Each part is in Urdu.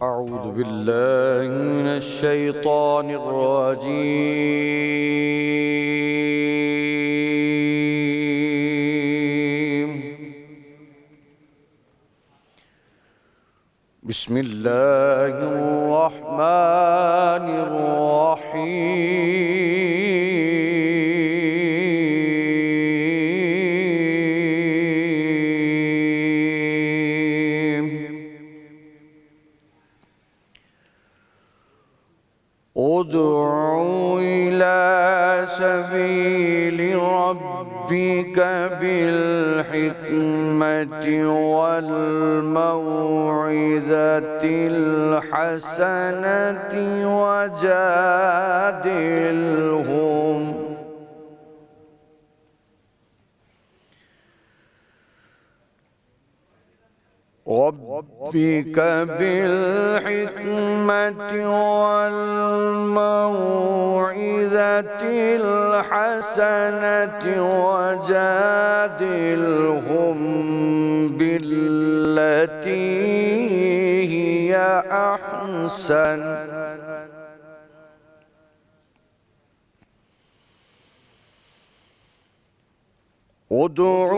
أعوذ بالله من الشيطان الرجيم. بسم الله الرحمن الرحيم. ادع إلى سبيل ربك بالحكمة والموعظة الحسنة وجادلهم ربك بالحكمة والموعظة الحسنة وجادلهم بالتي هي أحسن ادع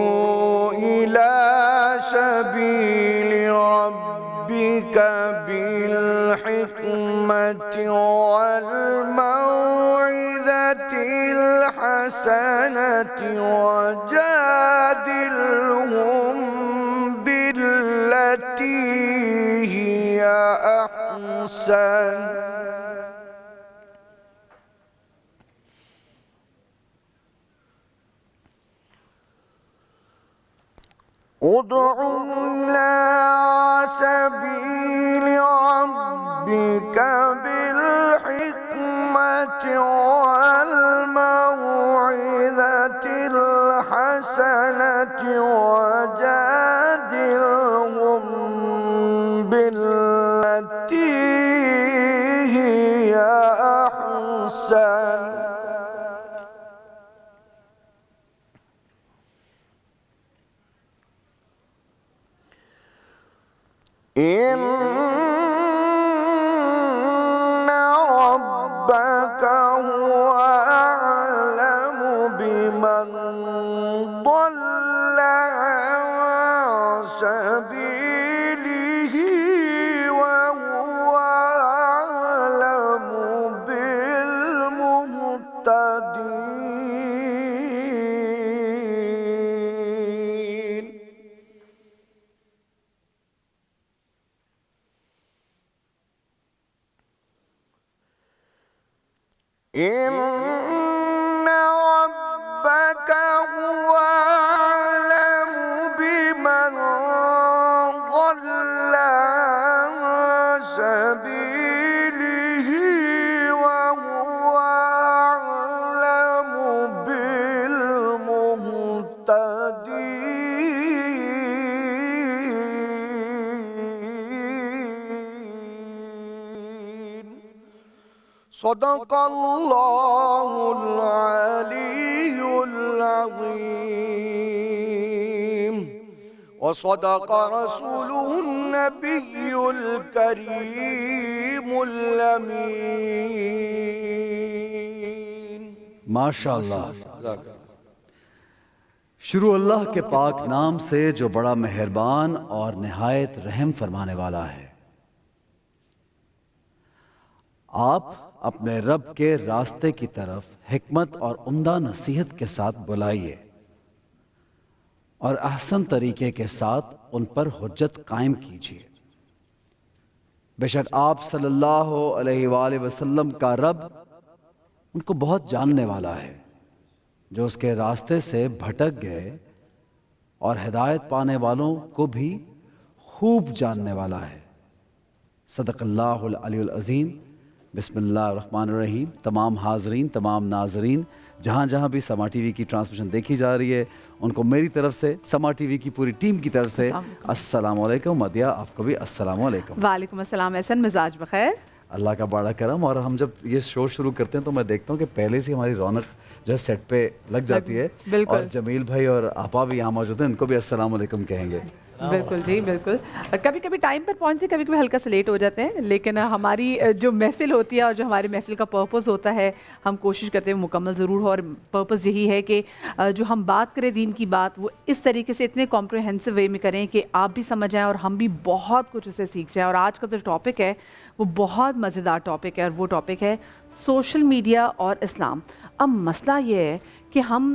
إلى سبيل ربك بالحكمة والموعظة الحسنة وجادلهم بالتي هي أحسن ادع إلى سبيل ربك بالحكمة والموعظة الحسنة وجادلهم بالتي هي أحسن إن ربك هو أعلم بمن ضل عن سبيله وهو أعلم بالمهتدين إن ربك هو أعلم بمن ضل عن سبيله وهو أعلم بالمهتدين صدق الله العلي العظيم وصدق رسوله النبي الكريم الأمين. ماشاءاللہ. شروع اللہ کے پاک نام سے جو بڑا مہربان اور نہایت رحم فرمانے والا ہے. آپ اپنے رب کے راستے کی طرف حکمت اور عمدہ نصیحت کے ساتھ بلائیے اور احسن طریقے کے ساتھ ان پر حجت قائم کیجیے. بے شک آپ صلی اللہ علیہ وآلہ وسلم کا رب ان کو بہت جاننے والا ہے جو اس کے راستے سے بھٹک گئے اور ہدایت پانے والوں کو بھی خوب جاننے والا ہے. صدق اللہ العلی العظیم. بسم اللہ الرحمن الرحیم. تمام حاضرین، تمام ناظرین جہاں جہاں بھی سما ٹی وی کی ٹرانسمیشن دیکھی جا رہی ہے ان کو میری طرف سے، سما ٹی وی کی پوری ٹیم کی طرف سے السلام علیکم. مدیہ آپ کو بھی السلام علیکم. وعلیکم السلام. احسن، مزاج بخیر؟ اللہ کا بڑا کرم. اور ہم جب یہ شو شروع کرتے ہیں تو میں دیکھتا ہوں کہ پہلے سے ہماری رونق جو ہے سیٹ پہ لگ جاتی ہے. اور جمیل بھائی اور آپا بھی یہاں موجود ہیں، ان کو بھی السلام علیکم کہیں گے. بالکل جی بالکل. کبھی کبھی ٹائم پر پہنچتے کبھی کبھی ہلکا سے لیٹ ہو جاتے ہیں, لیکن ہماری جو محفل ہوتی ہے اور جو ہماری محفل کا پرپز ہوتا ہے ہم کوشش کرتے ہیں مکمل ضرور ہو, اور پرپز یہی ہے کہ جو ہم بات کریں دین کی بات وہ اس طریقے سے اتنے کمپریہنسو وے میں کریں کہ آپ بھی سمجھ جائیں اور ہم بھی بہت کچھ اسے سیکھ جائیں. اور آج کا جو ٹاپک ہے وہ بہت مزیدار ٹاپک ہے, اور وہ ٹاپک ہے سوشل میڈیا اور اسلام. اب مسئلہ یہ ہے کہ ہم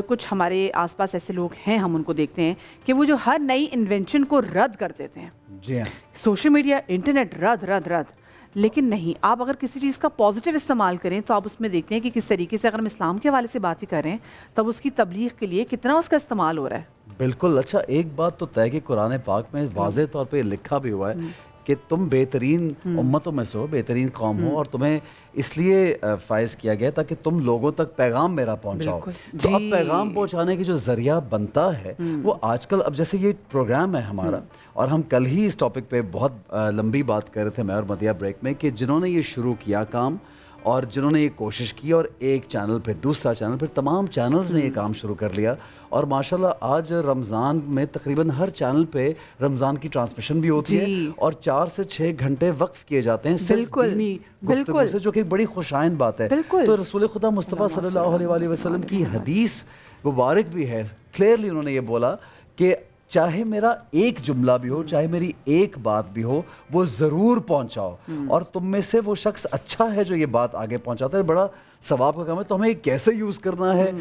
کچھ ہمارے آس پاس ایسے لوگ ہیں, ہم ان کو دیکھتے ہیں کہ وہ جو ہر نئی انوینشن کو رد کر دیتے ہیں. جی ہاں, سوشل میڈیا, انٹرنیٹ رد رد رد. لیکن نہیں, آپ اگر کسی چیز کا پازیٹیو استعمال کریں تو آپ اس میں دیکھتے ہیں کہ کس طریقے سے, اگر ہم اسلام کے حوالے سے بات ہی کریں تب اس کی تبلیغ کے لیے کتنا اس کا استعمال ہو رہا ہے. بالکل. اچھا, ایک بات تو طے کہ قرآن پاک میں واضح طور پہ لکھا بھی ہوا ہے کہ تم بہترین امتوں میں سے ہو, بہترین قوم ہو, اور تمہیں اس لیے فائز کیا گیا تاکہ تم لوگوں تک پیغام میرا پہنچاؤ. تو اب پیغام پہنچانے کی جو ذریعہ بنتا ہے وہ آج کل, اب جیسے یہ پروگرام ہے ہمارا, اور ہم کل ہی اس ٹاپک پہ بہت لمبی بات کر رہے تھے میں اور مدیہ بریک میں, کہ جنہوں نے یہ شروع کیا کام اور جنہوں نے یہ کوشش کی, اور ایک چینل پہ دوسرا چینل پہ تمام چینلز نے یہ کام شروع کر لیا, اور ماشاءاللہ آج رمضان میں تقریباً ہر چینل پہ رمضان کی ٹرانسمیشن بھی ہوتی ہے, اور 4 سے 6 گھنٹے وقف کیے جاتے ہیں صرف دینی گفتگو سے, جو کہ ایک بڑی خوشائن بات ہے. تو رسول خدا مصطفیٰ صلی اللہ علیہ وآلہ وسلم کی حدیث مبارک بھی ہے, کلیئرلی انہوں نے یہ بولا کہ چاہے میرا ایک جملہ بھی ہو, چاہے میری ایک بات بھی ہو, وہ ضرور پہنچاؤ, اور تم میں سے وہ شخص اچھا ہے جو یہ بات آگے پہنچاتا ہے. بڑا ثواب کا کام ہے. تو ہمیں کیسے یوز کرنا ہے,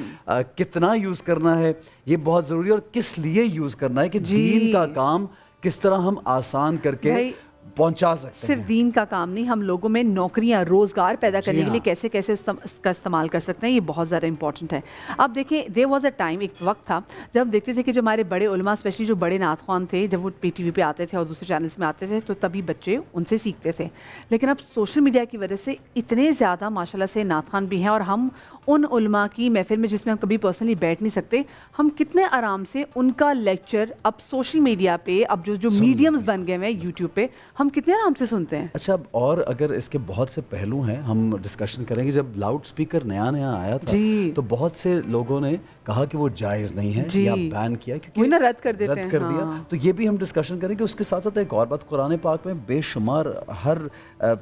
کتنا یوز کرنا ہے, یہ بہت ضروری ہے, اور کس لیے یوز کرنا ہے کہ دین کا کام کس طرح ہم آسان کر کے پہنچا سکتے ہیں. صرف دین کا کام نہیں, ہم لوگوں میں نوکریاں, روزگار پیدا کرنے کے لیے کیسے کیسے اس کا استعمال کر سکتے ہیں, یہ بہت زیادہ امپورٹنٹ ہے. اب دیکھیں, دیر واز اے ٹائم, ایک وقت تھا جب ہم دیکھتے تھے کہ جو ہمارے بڑے علماء, اسپیشلی جو بڑے نعت خوان تھے, جب وہ پی ٹی وی پہ آتے تھے اور دوسرے چینلز میں آتے تھے تو تبھی بچے ان سے سیکھتے تھے. لیکن اب سوشل میڈیا کی وجہ سے اتنے زیادہ ماشاء اللہ سے نعت خوان بھی ہیں, اور ہم ان علماء کی محفل میں جس میں ہم کبھی پرسنلی بیٹھ نہیں سکتے, ہم کتنے آرام سے ان کا لیکچر اب سوشل میڈیا پہ, اب جو میڈیمز بن گئے ہیں یوٹیوب پہ, ہم کتنے آرام سے سنتے ہیں. اچھا, اور اگر اس کے بہت سے پہلو ہیں, ہم ڈسکشن کریں گے. جب لاؤڈ سپیکر نیا آیا تھا تو بہت سے لوگوں نے کہا کہ وہ جائز نہیں ہے یا بین کیا, کیونکہ رد کر دیا. تو یہ بھی ہم ڈسکشن کریں گے. اس کے ساتھ ساتھ ایک اور بات, قرآن پاک میں بے شمار ہر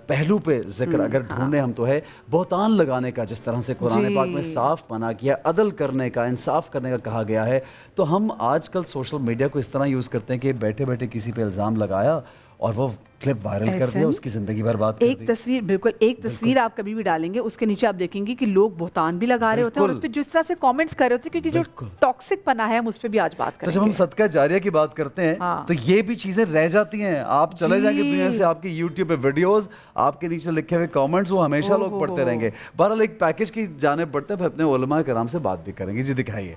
پہلو پہ ذکر اگر ڈھونڈیں ہم تو ہے بہتان لگانے کا, جس طرح سے قرآن پاک میں صاف منع کیا, عدل کرنے کا, انصاف کرنے کا کہا گیا ہے. تو ہم آج کل سوشل میڈیا کو اس طرح یوز کرتے ہیں کہ بیٹھے بیٹھے کسی پہ الزام لگایا اور وہ کلپ وائرل کر دیا, اس کی زندگی برباد کر دی. ایک تصویر, بالکل ایک تصویر آپ کبھی بھی ڈالیں گے, اس کے نیچے آپ دیکھیں گے کہ لوگ بہتان بھی لگا رہے ہوتے ہیں, اور اس پہ جس طرح سے کامنٹس کر رہے ہوتے ہیں, کیونکہ جو ٹاکسک پنا ہے ہم اس پہ بھی آج بات کریں گے. تو جب ہم صدقہ جاریہ کی بات کرتے ہیں تو یہ بھی چیزیں رہ جاتی ہیں. آپ چلے جائیں گے دنیا سے, آپ کی یوٹیوب پہ ویڈیوز, آپ کے نیچے لکھے ہوئے کامنٹس, وہ ہمیشہ لوگ پڑھتے رہیں گے. بہرحال ایک پیکج کی جانب بڑھتے ہیں, پھر اپنے علماء کرام سے بات بھی کریں گے. جی دکھائیے.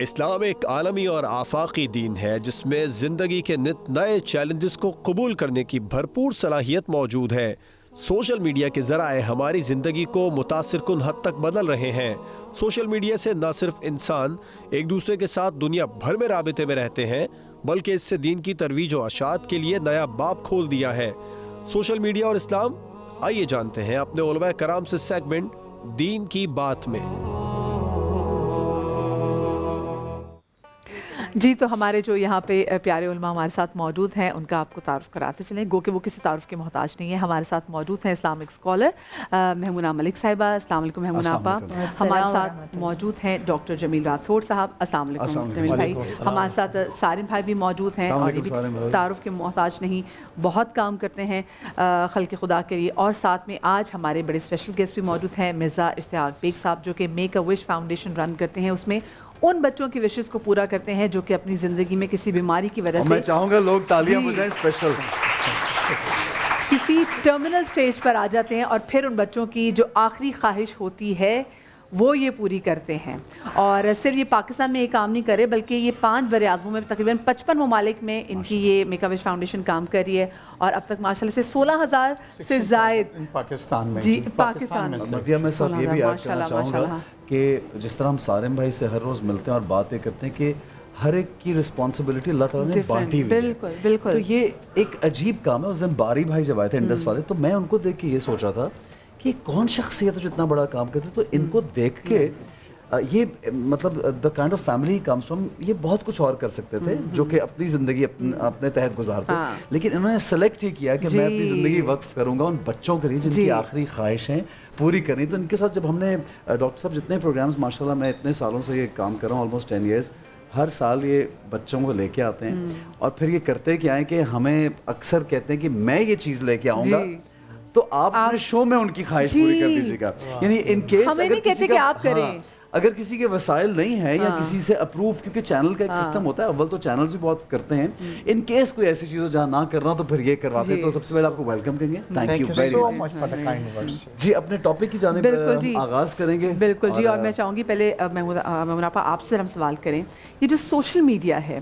اسلام ایک عالمی اور آفاقی دین ہے جس میں زندگی کے نت نئے چیلنجز کو قبول کرنے کی بھرپور صلاحیت موجود ہے. سوشل میڈیا کے ذرائع ہماری زندگی کو متاثر کن حد تک بدل رہے ہیں. سوشل میڈیا سے نہ صرف انسان ایک دوسرے کے ساتھ دنیا بھر میں رابطے میں رہتے ہیں, بلکہ اس سے دین کی ترویج و اشاعت کے لیے نیا باب کھول دیا ہے. سوشل میڈیا اور اسلام, آئیے جانتے ہیں اپنے علماء کرام سے سیگمنٹ دین کی بات میں. جی, تو ہمارے جو یہاں پہ پیارے علماء ہمارے ساتھ موجود ہیں ان کا آپ کو تعارف کراتے چلیں, گو کہ وہ کسی تعارف کے محتاج نہیں ہے. ہمارے ساتھ موجود ہیں اسلامک اسکالر مہمونہ ملک صاحبہ. السلام علیکم مہمونہ آپا. ہمارے ساتھ موجود ہیں ڈاکٹر جمیل راتھوڑ صاحب. السلام علیکم جمیل بھائی. ہمارے ساتھ سارم بھائی بھی موجود ہیں, اور یہ بھی تعارف کے محتاج نہیں, بہت کام کرتے ہیں خلق خدا کے لیے. اور ساتھ میں آج ہمارے بڑے اسپیشل گیسٹ بھی موجود ہیں, مرزا اشتیاق بیگ صاحب, جو کہ میک اے وش فاؤنڈیشن رن کرتے ہیں. اس میں ان بچوں کی وشز کو پورا کرتے ہیں جو کہ اپنی زندگی میں کسی بیماری کی وجہ سے, میں چاہوں گا لوگ تالیاں بجائیں اسپیشل, کسی ٹرمینل سٹیج پر آ جاتے ہیں, اور پھر ان بچوں کی جو آخری خواہش ہوتی ہے وہ یہ پوری کرتے ہیں. اور صرف یہ پاکستان میں یہ کام نہیں کرے, بلکہ یہ 5 بر اعظموں میں تقریباً 55 ممالک میں ان کی یہ میک اے وش فاؤنڈیشن کام کر رہی ہے, اور اب تک ماشاءاللہ سے 16,000 سے زائد پاکستان میں. جی پاکستان میں. مدیہ میں ساتھ یہ بھی ایڈ کرنا چاہوں گا کہ جس طرح ہم سارم بھائی سے ہر روز ملتے ہیں اور باتیں کرتے ہیں کہ ہر ایک کی رسپانسبلٹی اللہ تعالیٰ نے بانٹی ہوئی ہے. بالکل بالکل. تو یہ ایک عجیب کام ہے. اس دن باری بھائی جب آئے تھے انڈس والے, تو میں ان کو دیکھ کے یہ سوچ رہا تھا کہ کون شخصیت ہے جو اتنا بڑا کام کرتے. تو ان کو دیکھ کے یہ مطلب the kind of family comes from, یہ بہت کچھ اور کر سکتے تھے جو کہ اپنی زندگی اپنے تحت گزارتے, لیکن انہوں نے سلیکٹ ہی کیا کہ میں اپنی زندگی وقف کروں گا ان بچوں کے لیے جن کی آخری خواہشیں پوری کرنی. تو ان کے ساتھ جب ہم نے ڈاکٹر صاحب جتنے پروگرامز ماشاء اللہ میں اتنے سالوں سے یہ کام کر رہا ہوں, آلموسٹ 10 ایئرز, ہر سال یہ بچوں کو لے کے آتے ہیں اور پھر یہ کرتے کیا ہیں کہ ہمیں اکثر کہتے ہیں کہ میں یہ چیز لے کے آؤں گا تو آپ اپنے شو میں ان کی خواہش پوری کر دیجیے گا. یعنی ان کیس ہمیں نہیں کہتے کہ آپ کریں, اگر کسی کے وسائل نہیں ہیں یا کسی سے اپروو, کیونکہ چینل کا ایک سسٹم ہوتا ہے, اول تو چینلز بھی بہت کرتے ہیں, ان کیس کوئی ایسی چیز ہو جہاں نہ کرنا تو پھر یہ کرواتے ہیں. تو سب سے پہلے آپ کو ویلکم کہیں گے, تھینک یو ویری مچ. جی اپنے ٹاپک کی جانب آغاز کریں گے. بالکل جی, اور میں چاہوں گی پہلے میمونہ آپا آپ سے ہم سوال کریں, یہ جو سوشل میڈیا ہے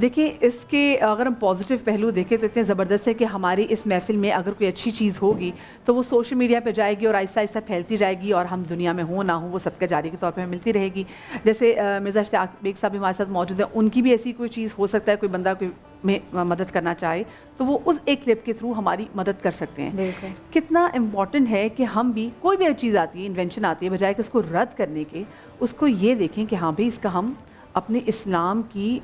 دیکھیں اس کے اگر ہم پازیٹیو پہلو دیکھیں تو اتنے زبردست ہے کہ ہماری اس محفل میں اگر کوئی اچھی چیز ہوگی تو وہ سوشل میڈیا پہ جائے گی اور آہستہ آہستہ پھیلتی جائے گی, اور ہم دنیا میں ہوں نہ ہوں وہ صدقہ جاری کے طور پہ ہمیں ملتی رہے گی. جیسے مرزا اشتیاق بیگ صاحب بھی ہمارے ساتھ موجود ہیں, ان کی بھی ایسی کوئی چیز ہو سکتا ہے, کوئی بندہ کوئی میں مدد کرنا چاہے تو وہ اس ایک کلپ کے تھرو ہماری مدد کر سکتے ہیں. کتنا امپورٹنٹ ہے کہ ہم بھی کوئی بھی چیز آتی ہے, انوینشن آتی ہے, بجائے کہ اس کو رد کرنے کے اس کو یہ دیکھیں کہ ہاں بھائی اس کا ہم اپنے اسلام کی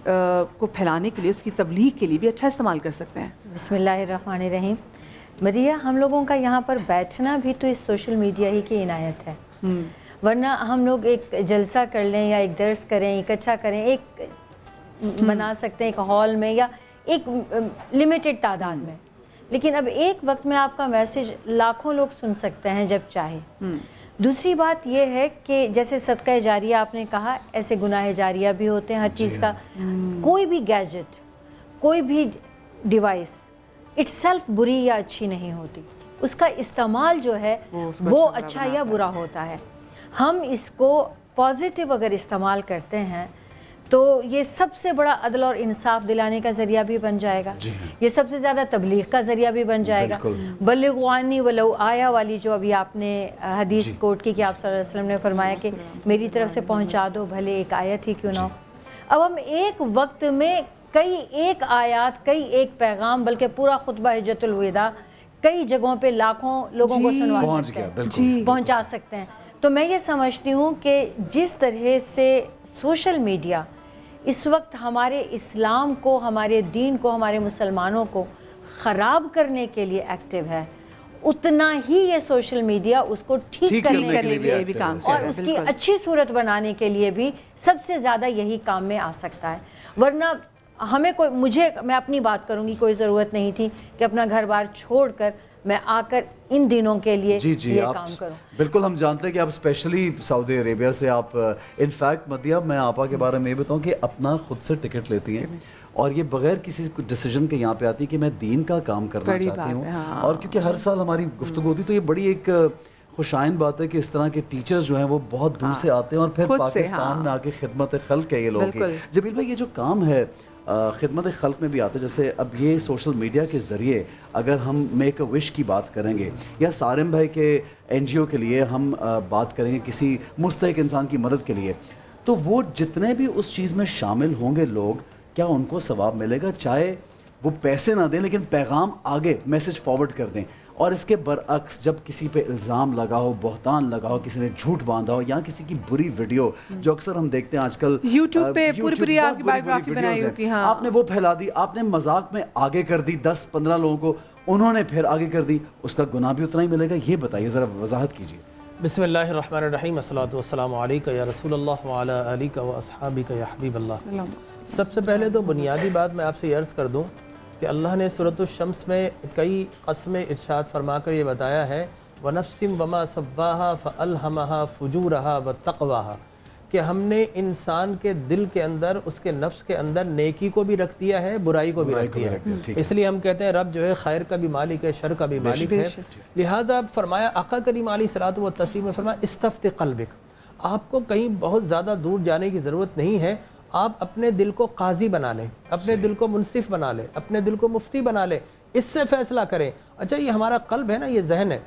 کو پھیلانے کے لیے, اس کی تبلیغ کے لیے بھی اچھا استعمال کر سکتے ہیں. بسم اللہ الرحمن الرحیم. مدیہ, ہم لوگوں کا یہاں پر بیٹھنا بھی تو اس سوشل میڈیا ہی کی عنایت ہے, ورنہ ہم لوگ ایک جلسہ کر لیں یا ایک درس کریں, اکٹھا کریں, ایک بنا سکتے ہیں ایک ہال میں یا ایک لمیٹڈ تعداد میں, لیکن اب ایک وقت میں آپ کا میسیج لاکھوں لوگ سن سکتے ہیں جب چاہے. دوسری بات یہ ہے کہ جیسے صدقہ جاریہ آپ نے کہا, ایسے گناہ جاریہ بھی ہوتے ہیں ہر چیز کا. کوئی بھی گیجٹ, کوئی بھی ڈیوائس اٹ سیلف بری یا اچھی نہیں ہوتی, اس کا استعمال جو ہے وہ اچھا یا برا ہوتا ہے. ہم اس کو پازیٹیو اگر استعمال کرتے ہیں تو یہ سب سے بڑا عدل اور انصاف دلانے کا ذریعہ بھی بن جائے گا, یہ سب سے زیادہ تبلیغ کا ذریعہ بھی بن جائے گا. بلغوا عنی ولو آیا والی جو ابھی آپ نے حدیث کوٹ کی کہ آپ صلی اللہ علیہ وسلم نے فرمایا کہ میری طرف سے پہنچا دو بھلے ایک آیت ہی کیوں نہ ہو. اب ہم ایک وقت میں کئی ایک آیات, کئی ایک پیغام, بلکہ پورا خطبہ حجۃ الوداع کئی جگہوں پہ لاکھوں لوگوں کو سنوا سکتے ہیں, پہنچا سکتے ہیں. تو میں یہ سمجھتی ہوں کہ جس طرح سے سوشل میڈیا اس وقت ہمارے اسلام کو, ہمارے دین کو, ہمارے مسلمانوں کو خراب کرنے کے لیے ایکٹیو ہے, اتنا ہی یہ سوشل میڈیا اس کو ٹھیک کرنے کے لیے بھی کام اور اس کی اچھی صورت بنانے کے لیے بھی سب سے زیادہ یہی کام میں آ سکتا ہے. ورنہ ہمیں میں اپنی بات کروں گی, کوئی ضرورت نہیں تھی کہ اپنا گھر بار چھوڑ کر میں آ کر ان دنوں کے لیے یہ کام کروں. بالکل, ہم جانتے ہیں کہ آپ اسپیشلی سعودی عربیہ سے, آپ انفیکٹ مدیہ میں آپا کے بارے میں یہ بتاؤں کہ اپنا خود سے ٹکٹ لیتی ہیں اور یہ بغیر کسی ڈیسیجن کے یہاں پہ آتی ہے کہ میں دین کا کام کرنا چاہتی ہوں. اور کیونکہ ہر سال ہماری گفتگو ہوتی تو یہ بڑی ایک خوشائن بات ہے کہ اس طرح کے ٹیچرز جو ہیں وہ بہت دور سے آتے ہیں اور پھر پاکستان میں آ کے خدمت خلق ہے یہ لوگ. جبیل بھائی, یہ جو کام ہے خدمت خلق میں بھی آتے, جیسے اب یہ سوشل میڈیا کے ذریعے اگر ہم میک اے وش کی بات کریں گے یا سارم بھائی کے این جی او کے لیے ہم بات کریں گے کسی مستحق انسان کی مدد کے لیے, تو وہ جتنے بھی اس چیز میں شامل ہوں گے لوگ, کیا ان کو ثواب ملے گا, چاہے وہ پیسے نہ دیں لیکن پیغام آگے میسج فارورڈ کر دیں. اور اس کے برعکس جب کسی پہ الزام لگا ہو, بہتان لگا ہو, کسی نے جھوٹ باندھا ہو یا کسی کی بری ویڈیو جو اکثر ہم دیکھتے ہیں آج کل یوٹیوب پہ پوری آپ کی بایوگرافی بنائی ہوتی ہے, آپ نے وہ پھیلا دی, آپ نے مذاق میں آگے کر دی 10-15 لوگوں کو, انہوں نے پھر آگے کر دی, اس کا گناہ بھی اتنا ہی ملے گا. یہ بتائیے ذرا, وضاحت کیجیے. بسم اللہ الرحمن الرحیم. الصلاۃ والسلام علیک یا رسول اللہ وعلی آلک و اصحابک یا حبیب اللہ. سب سے پہلے تو بنیادی بات میں آپ سے یہ عرض کر دوں کہ اللہ نے سورۃ الشمس میں کئی قسمیں ارشاد فرما کر یہ بتایا ہے, وَنَفْسٍ وَمَا سَوَّاهَا فَأَلْهَمَهَا فُجُورَهَا وَتَقْوَاهَا, کہ ہم نے انسان کے دل کے اندر, اس کے نفس کے اندر نیکی کو بھی رکھ دیا ہے, برائی کو بھی رکھ دیا ہے. اس لیے ہم کہتے ہیں رب جو ہے خیر کا بھی مالک ہے, شر کا بھی مالک ہے. لہٰذا فرمایا آقا کریم علیہ الصلوۃ والتسلیم نے فرمایا استفت قلبک, آپ کو کہیں بہت زیادہ دور جانے کی ضرورت نہیں ہے, آپ اپنے دل کو قاضی بنا لیں, اپنے دل کو منصف بنا لیں, اپنے دل کو مفتی بنا لیں, اس سے فیصلہ کریں. اچھا یہ ہمارا قلب ہے نا, یہ ذہن ہے,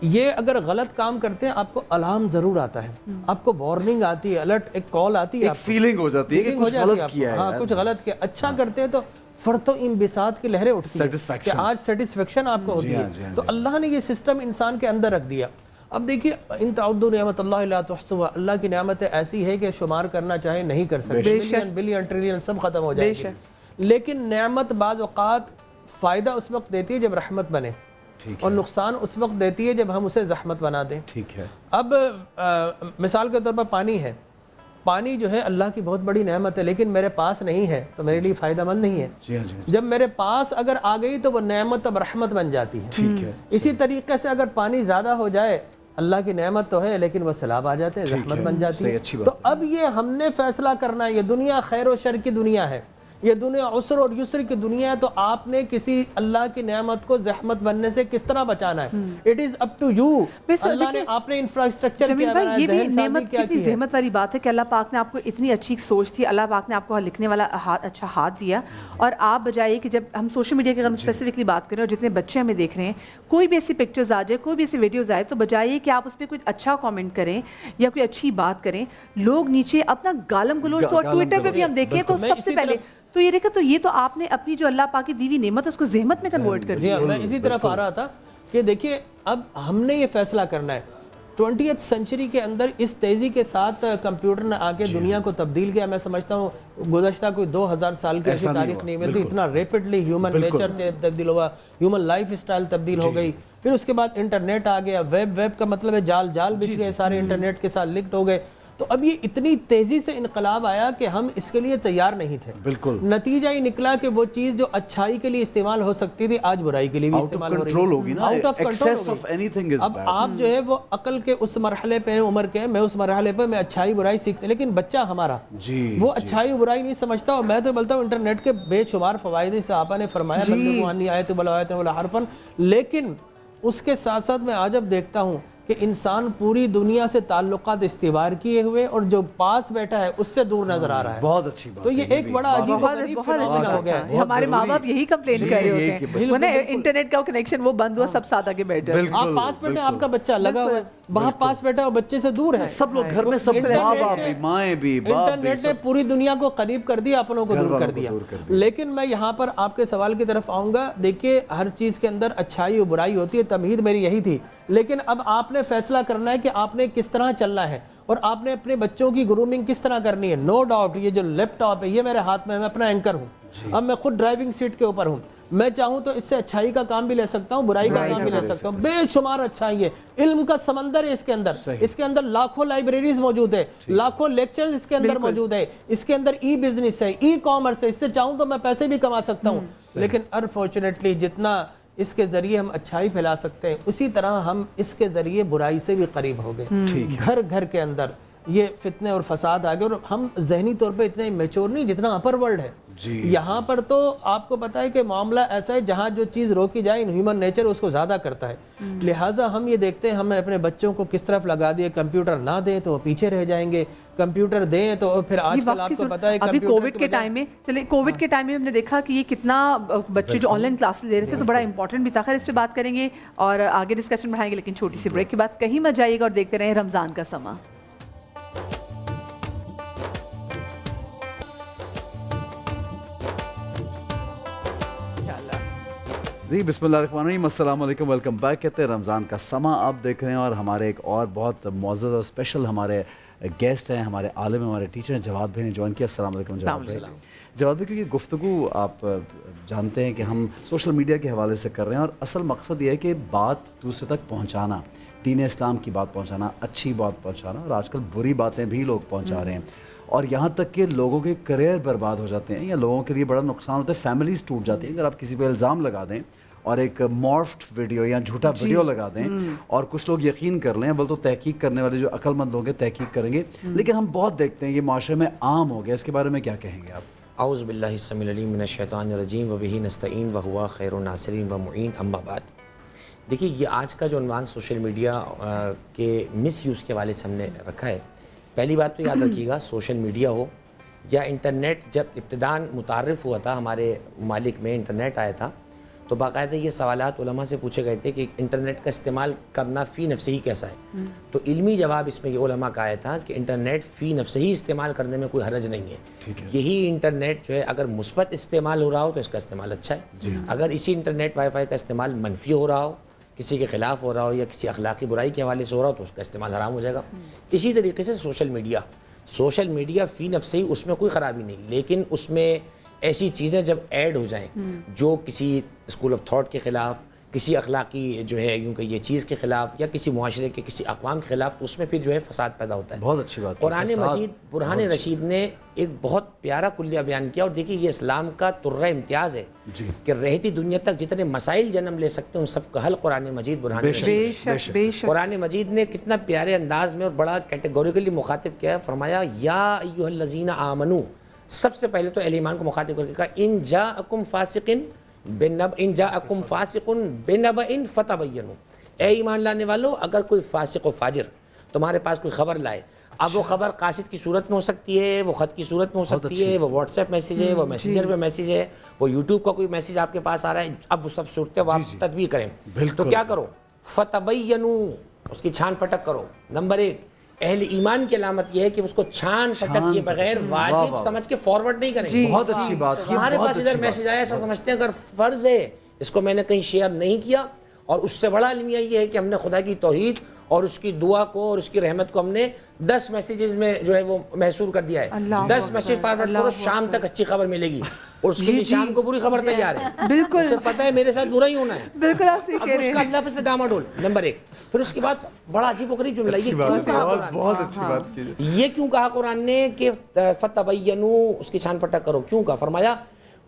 یہ اگر غلط کام کرتے ہیں آپ کو الارم ضرور آتا ہے, آپ کو وارننگ آتی ہے, الرٹ, ایک کال آتی ہے, ایک فیلنگ ہو جاتی ہے کہ کچھ غلط کیا ہے. ہاں کچھ غلط کیا. اچھا کرتے ہیں تو فرط و انبساط کی لہریں اٹھتی ہیں کہ آج سیٹسفیکشن آپ کو ہوتی ہے. تو اللہ نے یہ سسٹم انسان کے اندر رکھ دیا. اب دیکھیے ان تعدوا نعمت اللہ لا تحصوها، اللہ کی نعمتیں ایسی ہے کہ شمار کرنا چاہے نہیں کر سکتے، ملین بلین ٹریلین سب ختم ہو جائے گی، لیکن نعمت بعض اوقات فائدہ اس وقت دیتی ہے جب رحمت بنے، اور نقصان اس وقت دیتی ہے جب ہم اسے زحمت بنا دیں۔ ٹھیک ہے، اب مثال کے طور پر پانی ہے، پانی جو ہے اللہ کی بہت بڑی نعمت ہے، لیکن میرے پاس نہیں ہے تو میرے لیے فائدہ مند نہیں ہے۔ جی ہاں، جب میرے پاس اگر آ گئی تو وہ نعمت اب رحمت بن جاتی ہے۔ ٹھیک ہے، اسی طریقے سے اگر پانی زیادہ ہو جائے، اللہ کی نعمت تو ہے لیکن وہ سیلاب آ جاتے ہیں، زحمت بن جاتی ہے۔ تو اب یہ ہم نے فیصلہ کرنا ہے، یہ دنیا خیر و شر کی دنیا ہے، یہ دنیا عسر اور یسر کی دنیا ہے، تو آپ نے کسی اللہ کی نعمت کو زحمت بننے سے کس طرح بچانا ہے، it is up to you. اللہ نے آپ نے انفراسٹرکچر کیا بنایا، یہ بھی ذہن سازی نعمت کیا کتنی کی ہے۔ زحمت والی بات ہے کہ اللہ پاک نے آپ کو اتنی اچھی سوچ تھی، اللہ پاک نے آپ کو لکھنے والا اچھا ہاتھ دیا، اور آپ بجائے کہ جب ہم سوشل میڈیا کی اگر ہم اسپیسیفکلی بات کریں اور جتنے بچے ہمیں دیکھ رہے ہیں، کوئی بھی ایسی پکچرز آ جائے، کوئی بھی ایسی ویڈیوز آئے، تو بجائے کہ آپ اس پہ کچھ اچھا کامنٹ کریں یا کوئی اچھی بات کریں، لوگ نیچے اپنا گالم گلوچ، تو ٹویٹر پہ بھی ہم دیکھیں تو سب سے پہلے تو یہ دیکھا، تو یہ تو آپ نے اپنی جو اللہ پاک کی دیوی نعمت ہے اس کو زحمت میں کنورٹ کر دیا۔ میں اسی طرف آ رہا تھا کہ دیکھیے اب ہم نے یہ فیصلہ کرنا ہے 20th سینچری کے اندر اس تیزی کے ساتھ کمپیوٹر نے آ کے دنیا کو تبدیل کیا۔ میں سمجھتا ہوں گزشتہ کوئی 2000 سال کی ایسی تاریخ نہیں ملتی، اتنا ریپڈلی ہیومن نیچر تبدیل ہوا، ہیومن لائف اسٹائل تبدیل ہو گئی، پھر اس کے بعد انٹرنیٹ آ گیا، ویب کا مطلب ہے جال بچ گئے، سارے انٹرنیٹ کے ساتھ لنکڈ ہو گئے۔ تو اب یہ اتنی تیزی سے انقلاب آیا کہ ہم اس کے لیے تیار نہیں تھے۔ بالکل، نتیجہ یہ نکلا کہ وہ چیز جو اچھائی کے لیے استعمال ہو سکتی تھی آج برائی کے لیے بھی استعمال ہو رہی ہے، آؤٹ آف کنٹرول۔ اب آپ جو ہے وہ عقل کے اس مرحلے پہ، عمر کے، میں اس مرحلے پہ میں اچھائی برائی سیکھتے، لیکن بچہ ہمارا وہ اچھائی برائی نہیں سمجھتا، اور میں تو بولتا ہوں انٹرنیٹ کے بے شمار فوائد سے آپ نے فرمایا بلغوا عنی آیۃ بلغ ولا حرفا، لیکن اس کے ساتھ ساتھ میں آج اب دیکھتا ہوں کہ انسان پوری دنیا سے تعلقات استوار کیے ہوئے اور جو پاس بیٹھا ہے اس سے دور نظر آ رہا ہے۔ بہت اچھی بات، تو یہ ایک بڑا عجیب و غریب فنومنا ہو گیا ہے۔ ہمارے ماں باپ یہی کمپلین کر رہے ہوتے ہیں، وہ نا انٹرنیٹ کا کنیکشن وہ بند ہوا، سب ساتھ آگے بیٹھ جاتے ہیں۔ آپ پاس بیٹھے، آپ کا بچہ لگا ہوا ہے، وہاں پاس بیٹھا ہے، بچے سے دور ہے، سب لوگ گھر میں، سب ماں باپ بھی، مائیں بھی، باپ بھی، انٹرنیٹ نے پوری دنیا کو قریب کر دیا، اپنوں کو دور کر دیا۔ لیکن میں یہاں پر آپ کے سوال کی طرف آؤں گا۔ دیکھیے ہر چیز کے اندر اچھائی و برائی ہوتی ہے، تمہید میری یہی تھی، لیکن اب آپ نے فیصلہ کرنا ہے کہ آپ نے کس طرح چلنا ہے اور آپ نے اپنے بچوں کی گرومنگ کس طرح کرنی ہے۔ نو ڈاؤٹ یہ جو لیپ ٹاپ ہے یہ میرے ہاتھ میں، میں اپنا اینکر ہوں، اب میں خود ڈرائیونگ سیٹ کے اوپر ہوں، میں چاہوں تو اس سے اچھائی کا کام بھی لے سکتا ہوں، برائی کا کام بھی لے سکتا ہوں، بے شمار اچھائی ہے، علم کا سمندر ہے اس کے اندر لاکھوں لائبریریز موجود ہے، لاکھوں لیکچرز اس کے اندر موجود ہے، اس کے اندر ای بزنس ہے، ای کامرس ہے، اس سے چاہوں تو میں پیسے بھی کما سکتا ہوں، لیکن انفارچونیٹلی جتنا اس کے ذریعے ہم اچھائی پھیلا سکتے ہیں اسی طرح ہم اس کے ذریعے برائی سے بھی قریب ہو گئے۔ گھر گھر کے اندر یہ فتنے اور فساد آ گئے، اور ہم ذہنی طور پہ اتنے میچور نہیں جتنا اپر ورلڈ ہے۔ یہاں پر تو آپ کو پتا ہے کہ معاملہ ایسا ہے جہاں جو چیز روکی جائے ہیومن نیچر اس کو زیادہ کرتا ہے، لہٰذا ہم یہ دیکھتے ہیں ہم نے اپنے بچوں کو کس طرف لگا دیا، کمپیوٹر نہ دیں تو وہ پیچھے رہ جائیں گے، کمپیوٹر دیں تو پھر آج کل آپ کو پتا ہے ابھی کووڈ کے ٹائم میں، چلے کووڈ کے ٹائم میں ہم نے دیکھا کہ یہ کتنا بچے جو آن لائن کلاسز لے رہے تھے تو بڑا امپورٹنٹ بھی تھا۔ خیر اس پہ بات کریں گے اور آگے ڈسکشن بڑھائیں گے، لیکن چھوٹی سی بریک کے بعد کہیں مت جائیے گا اور دیکھتے رہیں رمضان کا سما۔ جی بسم اللہ الرحمن الرحیم، السلام علیکم، ویلکم بیک۔ کہتے ہیں رمضان کا سما آپ دیکھ رہے ہیں، اور ہمارے ایک اور بہت معزز اور اسپیشل ہمارے گیسٹ ہیں، ہمارے عالم، ہمارے ٹیچر ہیں، جواد بھائی نے جوائن کیا۔ السلام علیکم جواد بھائی۔ جواد بھائی کیونکہ گفتگو آپ جانتے ہیں کہ ہم سوشل میڈیا کے حوالے سے کر رہے ہیں، اور اصل مقصد یہ ہے کہ بات دوسرے تک پہنچانا، دین اسلام کی بات پہنچانا، اچھی بات پہنچانا، اور آج کل بری باتیں بھی لوگ پہنچا رہے ہیں، اور یہاں تک کہ لوگوں کے کریئر برباد ہو جاتے ہیں یا لوگوں کے لیے بڑا نقصان ہوتا ہے، فیملیز ٹوٹ جاتی ہیں۔ اگر آپ کسی پہ الزام لگا دیں اور ایک مارفڈ ویڈیو یا جھوٹا ویڈیو لگا دیں اور کچھ لوگ یقین کر لیں، بول تو تحقیق کرنے والے جو عقل مند لوگ ہیں تحقیق کریں گے، لیکن ہم بہت دیکھتے ہیں یہ معاشرے میں عام ہو گیا، اس کے بارے میں کیا کہیں گے آپ؟ اعوذ باللہ السمیع العلیم من الشیطان الرجیم وبہ نستعین وہو خیر الناصرین ومعین، اما بعد۔ دیکھیے یہ آج کا جو عنوان سوشل میڈیا کے مس یوز کے حوالے سے ہم نے رکھا ہے، پہلی بات تو یاد رکھیے گا سوشل میڈیا ہو یا انٹرنیٹ، جب ابتداً متعارف ہوا تھا ہمارے ممالک میں انٹرنیٹ آیا تھا تو باقاعدہ یہ سوالات علماء سے پوچھے گئے تھے کہ انٹرنیٹ کا استعمال کرنا فی نفسہ ہی کیسا ہے، تو علمی جواب اس میں یہ علماء کا آیا تھا کہ انٹرنیٹ فی نفسہ ہی استعمال کرنے میں کوئی حرج نہیں ہے۔ یہی انٹرنیٹ جو ہے اگر مثبت استعمال ہو رہا ہو تو اس کا استعمال اچھا ہے، اگر اسی انٹرنیٹ وائی فائی کا استعمال منفی ہو رہا ہو کسی کے خلاف ہو رہا ہو یا کسی اخلاقی برائی کے حوالے سے ہو رہا ہو تو اس کا استعمال حرام ہو جائے گا. اسی طریقے سے سوشل میڈیا فی نفس ہی اس میں کوئی خرابی نہیں, لیکن اس میں ایسی چیزیں جب ایڈ ہو جائیں جو کسی اسکول آف تھاٹ کے خلاف, کسی اخلاقی جو ہے یوں کہ یہ چیز کے خلاف, یا کسی معاشرے کے کسی اقوام کے خلاف, تو اس میں پھر جو ہے فساد پیدا ہوتا ہے. بہت اچھی بات. قرآن مجید برہان رشید نے ایک بہت پیارا کلیہ بیان کیا, اور دیکھیے یہ اسلام کا ترہ امتیاز ہے کہ رہتی دنیا تک جتنے مسائل جنم لے سکتے ہیں ان سب کا حل قرآن مجید برہان رشید. قرآن مجید نے کتنا پیارے انداز میں اور بڑا کیٹیگوریکلی مخاطب کیا ہے, فرمایا یا ایھا الذین آمنو, سب سے پہلے تو اہل ایمان کو مخاطب کر کے کہا ان جاءکم فاسق بنبأ فتبینوا, اے ایمان لانے والو اگر کوئی فاسق و فاجر تمہارے پاس کوئی خبر لائے, اب وہ خبر قاصد کی صورت میں ہو سکتی ہے, وہ خط کی صورت میں ہو سکتی ہے, وہ واٹس ایپ میسیج ہے, وہ میسنجر پہ میسیج ہے, وہ یوٹیوب کا کوئی میسیج آپ کے پاس آ رہا ہے, اب وہ سب صورتیں وہ آپ تدبیر کریں تو کیا کرو, فتبینوا, اس کی چھان پھٹک کرو. نمبر 1, اہل ایمان کی علامت یہ ہے کہ اس کو چھان پھٹک کیے بغیر واجب سمجھ کے فارورڈ نہیں کریں. بہت اچھی بات. ہمارے پاس ادھر میسیج آیا, ایسا سمجھتے ہیں اگر فرض ہے اس کو میں نے کہیں شیئر نہیں کیا, اور اس سے بڑا المیہ یہ ہے کہ ہم نے خدا کی توحید اور اس کی دعا کو اور اس کی رحمت کو ہم نے 10 میسیجز میں جو ہے وہ محصور کر دیا ہے. 10 میسیج فارورڈ کرو, شام تک اچھی خبر ملے گی, اور اس کے لیے شام کو بری خبر تیار ہے. بالکل, اسے پتہ ہے میرے ساتھ برا ہی ہونا ہے, بالکل آپ صحیح اب کہہ اس رہے کا ہیں. اللہ پہ سے ڈاما ڈول. نمبر 1. پھر اس کے بعد بڑا عجیب و غریب جملہ, یہ کیوں کہا قرآن, بہت اچھی بات کی. یہ کیوں کہا قرآن نے کہ فتبینوا, اس کی چھان پھٹک کرو, کیوں کہا؟ فرمایا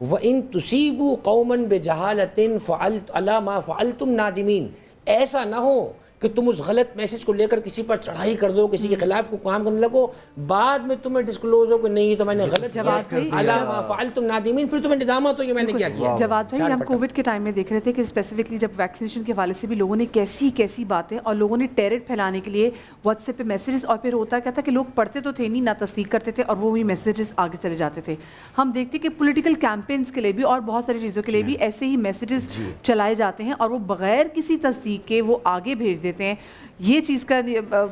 وَإِن تُصِيبُوا قَوْمًا بِجَهَالَةٍ عَلَىٰ مَا فَعَلْتُمْ نَادِمِينَ, ایسا نہ ہو کہ تم اس غلط میسج کو لے کر کسی پر چڑھائی کر دو, کسی کے خلاف کو کام کرنے لگو, بعد میں تمہیں ڈسکلوز ہو کہ نہیں تو میں نے غلط کیا, عَلَىٰ مَا فَعَلْتُمْ نَادِمِينَ, پھر تمہیں ندامت ہو کہ میں نے کیا کیا. جواد بھائی, ہم کووڈ کے ٹائم میں دیکھ رہے تھے کہ اسپیسیفکلی جب ویکسینیشن کے حوالے سے بھی لوگوں نے کیسی باتیں, اور لوگوں نے ٹیرر پھیلانے کے لیے واٹس ایپ پہ میسیجز, اور پھر ہوتا کیا تھا کہ لوگ پڑھتے تو تھے نہیں, نہ تصدیق کرتے تھے, اور وہی میسیجز آگے چلے جاتے تھے. ہم دیکھتے کہ پولیٹیکل کیمپینز کے لیے بھی اور بہت ساری چیزوں کے لیے بھی ایسے ہی میسیجز چلائے جاتے ہیں, اور وہ بغیر کسی تصدیق کے وہ آگے بھیج دیتے ہیں. یہ چیز کا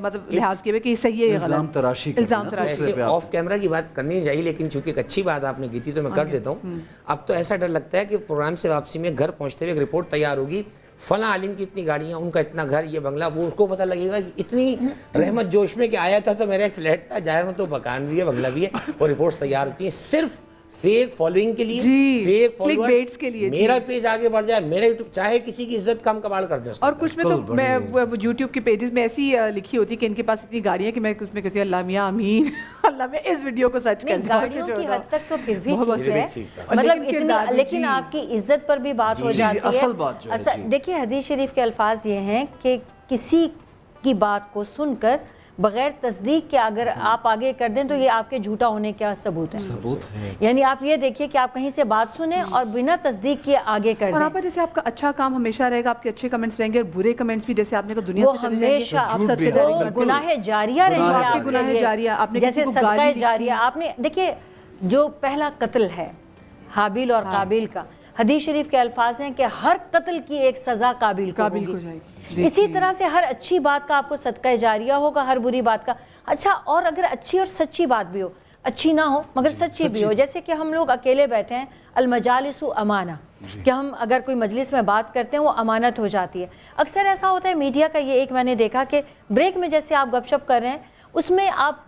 مطلب لحاظ کیا ہے کہ یہ صحیح ہے, الزام تراشی. ایسے آف کیمرہ کی بات کرنی چاہیے, لیکن چونکہ ایک اچھی بات آپ نے کی تھی تو میں کر دیتا ہوں. اب تو ایسا ڈر لگتا ہے کہ پروگرام سے واپسی میں گھر پہنچتے ہوئے ایک رپورٹ تیار ہوگی, فلاں عالم کی اتنی گاڑیاں, ان کا اتنا گھر, یہ بنگلہ, وہ اس کو پتہ لگے گا کہ اتنی رحمت جوش میں کہ آیا تھا تو میرا ایک فلیٹ تھا, ظاہر میں تو مکان بھی ہے, بنگلہ بھی ہے, اور رپورٹس تیار ہوتی ہیں صرف فیک فالوئنگ کے لیے, فیک فالوورز کے لیے. میرا پیج آگے بڑھ جائے, میرا یوٹیوب, چاہے کسی کی عزت کم کباڑ کر دیں. اور کچھ میں تو میں یوٹیوب کے پیجز میں ایسی لکھی ہوتی کہ ان کے پاس اتنی گاڑیاں کہ میں اس میں کہتی ہوں اللہ میاں امین, اللہ میں اس ویڈیو کو سرچ کر دوں. گاڑیوں کی حد تک تو پھر بھی ٹھیک ہے, مطلب اتنی, لیکن آپ کی عزت پر بھی بات ہو جاتی ہے. اصل بات جو ہے, دیکھیے حدیث شریف کے الفاظ یہ ہیں کہ کسی کی بات کو سن کر بغیر تصدیق کے اگر آپ آگے کر دیں تو یہ آپ کے جھوٹا ہونے کا ثبوت ہے. یعنی آپ یہ دیکھیے کہ آپ کہیں سے بات سنیں اور بنا تصدیق کے آگے کر دیں. اور آپ جیسے آپ کا اچھا کام ہمیشہ رہے گا, آپ کے اچھے کمنٹس رہیں گے, اور برے کمنٹس بھی جیسے آپ نے کہا دنیا سے چلے جائیں گے, آپ صدقے جاریہ وہ گناہ جاریہ رہیں گے آپ کے لیے, جیسے صدقہ جاریہ. آپ نے دیکھیے جو پہلا قتل ہے حابیل اور قابیل کا, حدیث شریف کے الفاظ ہیں کہ ہر قتل کی ایک سزا قابل کو ہو جائے گی. اسی طرح سے ہر اچھی بات کا آپ کو صدقہ جاریہ ہوگا, ہر بری بات کا. اچھا, اور اگر اچھی اور سچی بات بھی ہو, اچھی نہ ہو مگر سچی بھی ہو, جیسے کہ ہم لوگ اکیلے بیٹھے ہیں, المجالس امانہ, کہ ہم اگر کوئی مجلس میں بات کرتے ہیں وہ امانت ہو جاتی ہے. اکثر ایسا ہوتا ہے میڈیا کا, یہ ایک میں نے دیکھا کہ بریک میں جیسے آپ گپ شپ کر رہے ہیں اس میں آپ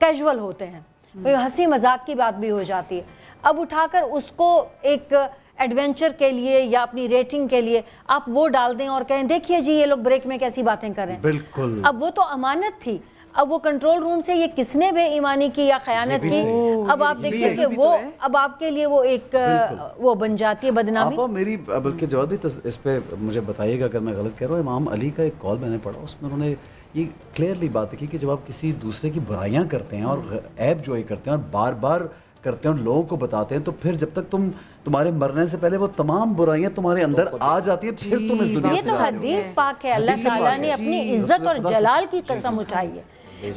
کیجول ہوتے ہیں, ہنسی مذاق کی بات بھی ہو جاتی ہے, اب اٹھا کر اس کو ایک ایڈونچر کے لیے یا اپنی ریٹنگ کے لیے آپ وہ ڈال دیں اور کہیں دیکھیے جی یہ لوگ بریک میں کیسی باتیں کر رہے ہیں. بالکل. اب وہ تو امانت تھی, اب وہ کنٹرول روم سے یہ کس نے بے ایمانی کی یا خیانت کی, اب آپ دیکھیے کہ وہ اب آپ کے لیے وہ ایک وہ بن جاتی ہے بدنامی. آپ میری بلکہ جواد بھی اس پہ مجھے بتائیے گا اگر میں غلط کہہ رہا ہوں. امام علی کا ایک کال میں نے پڑھا, اس میں انہوں نے یہ کلیئرلی بات کی کہ جب آپ کسی دوسرے کی برائیاں کرتے ہیں اور عیب جوئی کرتے ہیں اور بار بار کرتے ہیں اور لوگوں کو بتاتے ہیں, تو پھر جب تک تمہارے مرنے سے پہلے وہ تمام برائیاں تمہارے اندر آ جاتی ہیں, پھر تم اس دنیا سے یہ تو حدیث پاک ہے, اللہ تعالیٰ نے اپنی عزت اور جلال کی قسم اٹھائی ہے.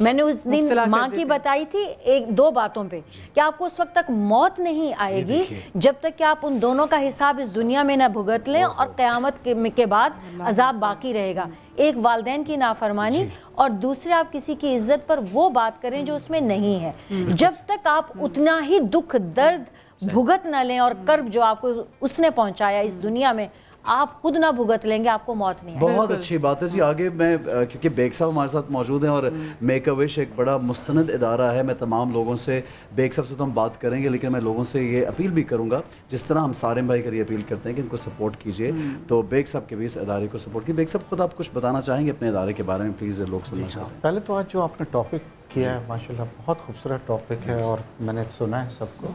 میں نے اس دن ماں کی بتائی تھی ایک دو باتوں پہ کہ آپ کو اس وقت تک موت نہیں آئے گی جب تک کہ آپ ان دونوں کا حساب اس دنیا میں نہ بھگت لیں, اور قیامت کے بعد عذاب باقی رہے گا. ایک والدین کی نافرمانی, اور دوسرے آپ کسی کی عزت پر وہ بات کریں جو اس میں نہیں ہے. جب تک آپ اتنا ہی دکھ درد بھگت نہ لیں اور کرب جو آپ کو اس نے پہنچایا اس دنیا میں, آپ خود نہ بھگت لیں گے آپ کو موت نہیں آئے. بہت اچھی بات ہے جی. آگے میں کیونکہ بیگ صاحب ہمارے ساتھ موجود ہیں اور میک اے وش ایک بڑا مستند ادارہ ہے, میں تمام لوگوں سے, بیگ صاحب سے تو ہم بات کریں گے لیکن میں لوگوں سے یہ اپیل بھی کروں گا جس طرح ہم سارے بھائی کے لیے اپیل کرتے ہیں کہ ان کو سپورٹ کیجیے, تو بیگ صاحب کے بھی اس ادارے کو سپورٹ کیجیے. بیگ صاحب خود آپ کچھ بتانا چاہیں گے اپنے ادارے کے بارے میں پلیز, لوگ سننا چاہتے ہیں. پہلے تو آج جو آپ نے ٹاپک کیا ہے ماشاءاللہ بہت خوبصورت ٹاپک ہے اور میں نے سنا ہے سب کو.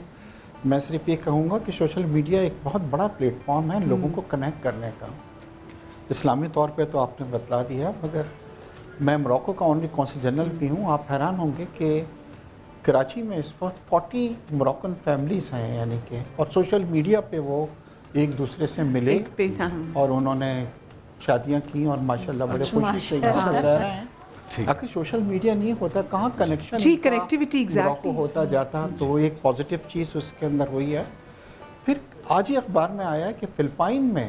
میں صرف یہ کہوں گا کہ سوشل میڈیا ایک بہت بڑا پلیٹ فارم ہے لوگوں کو کنیکٹ کرنے کا. اسلامی طور پہ تو آپ نے بتلا دیا, مگر میں موروکو کا اونلی کونسل جنرل بھی ہوں. آپ حیران ہوں گے کہ کراچی میں اس وقت 40 موروکن فیملیز ہیں, یعنی کہ اور سوشل میڈیا پہ وہ ایک دوسرے سے ملے اور انہوں نے شادیاں کی اور ماشاءاللہ بڑے خوشی سے یہاں رہ رہے ہیں. اگر سوشل میڈیا نہیں ہوتا کہاں کنیکشن کنیکٹیوٹی موروکو ہوتا جاتا, تو وہ ایک پازیٹیو چیز اس کے اندر ہوئی ہے. پھر آج ہی اخبار میں آیا کہ فلپائن میں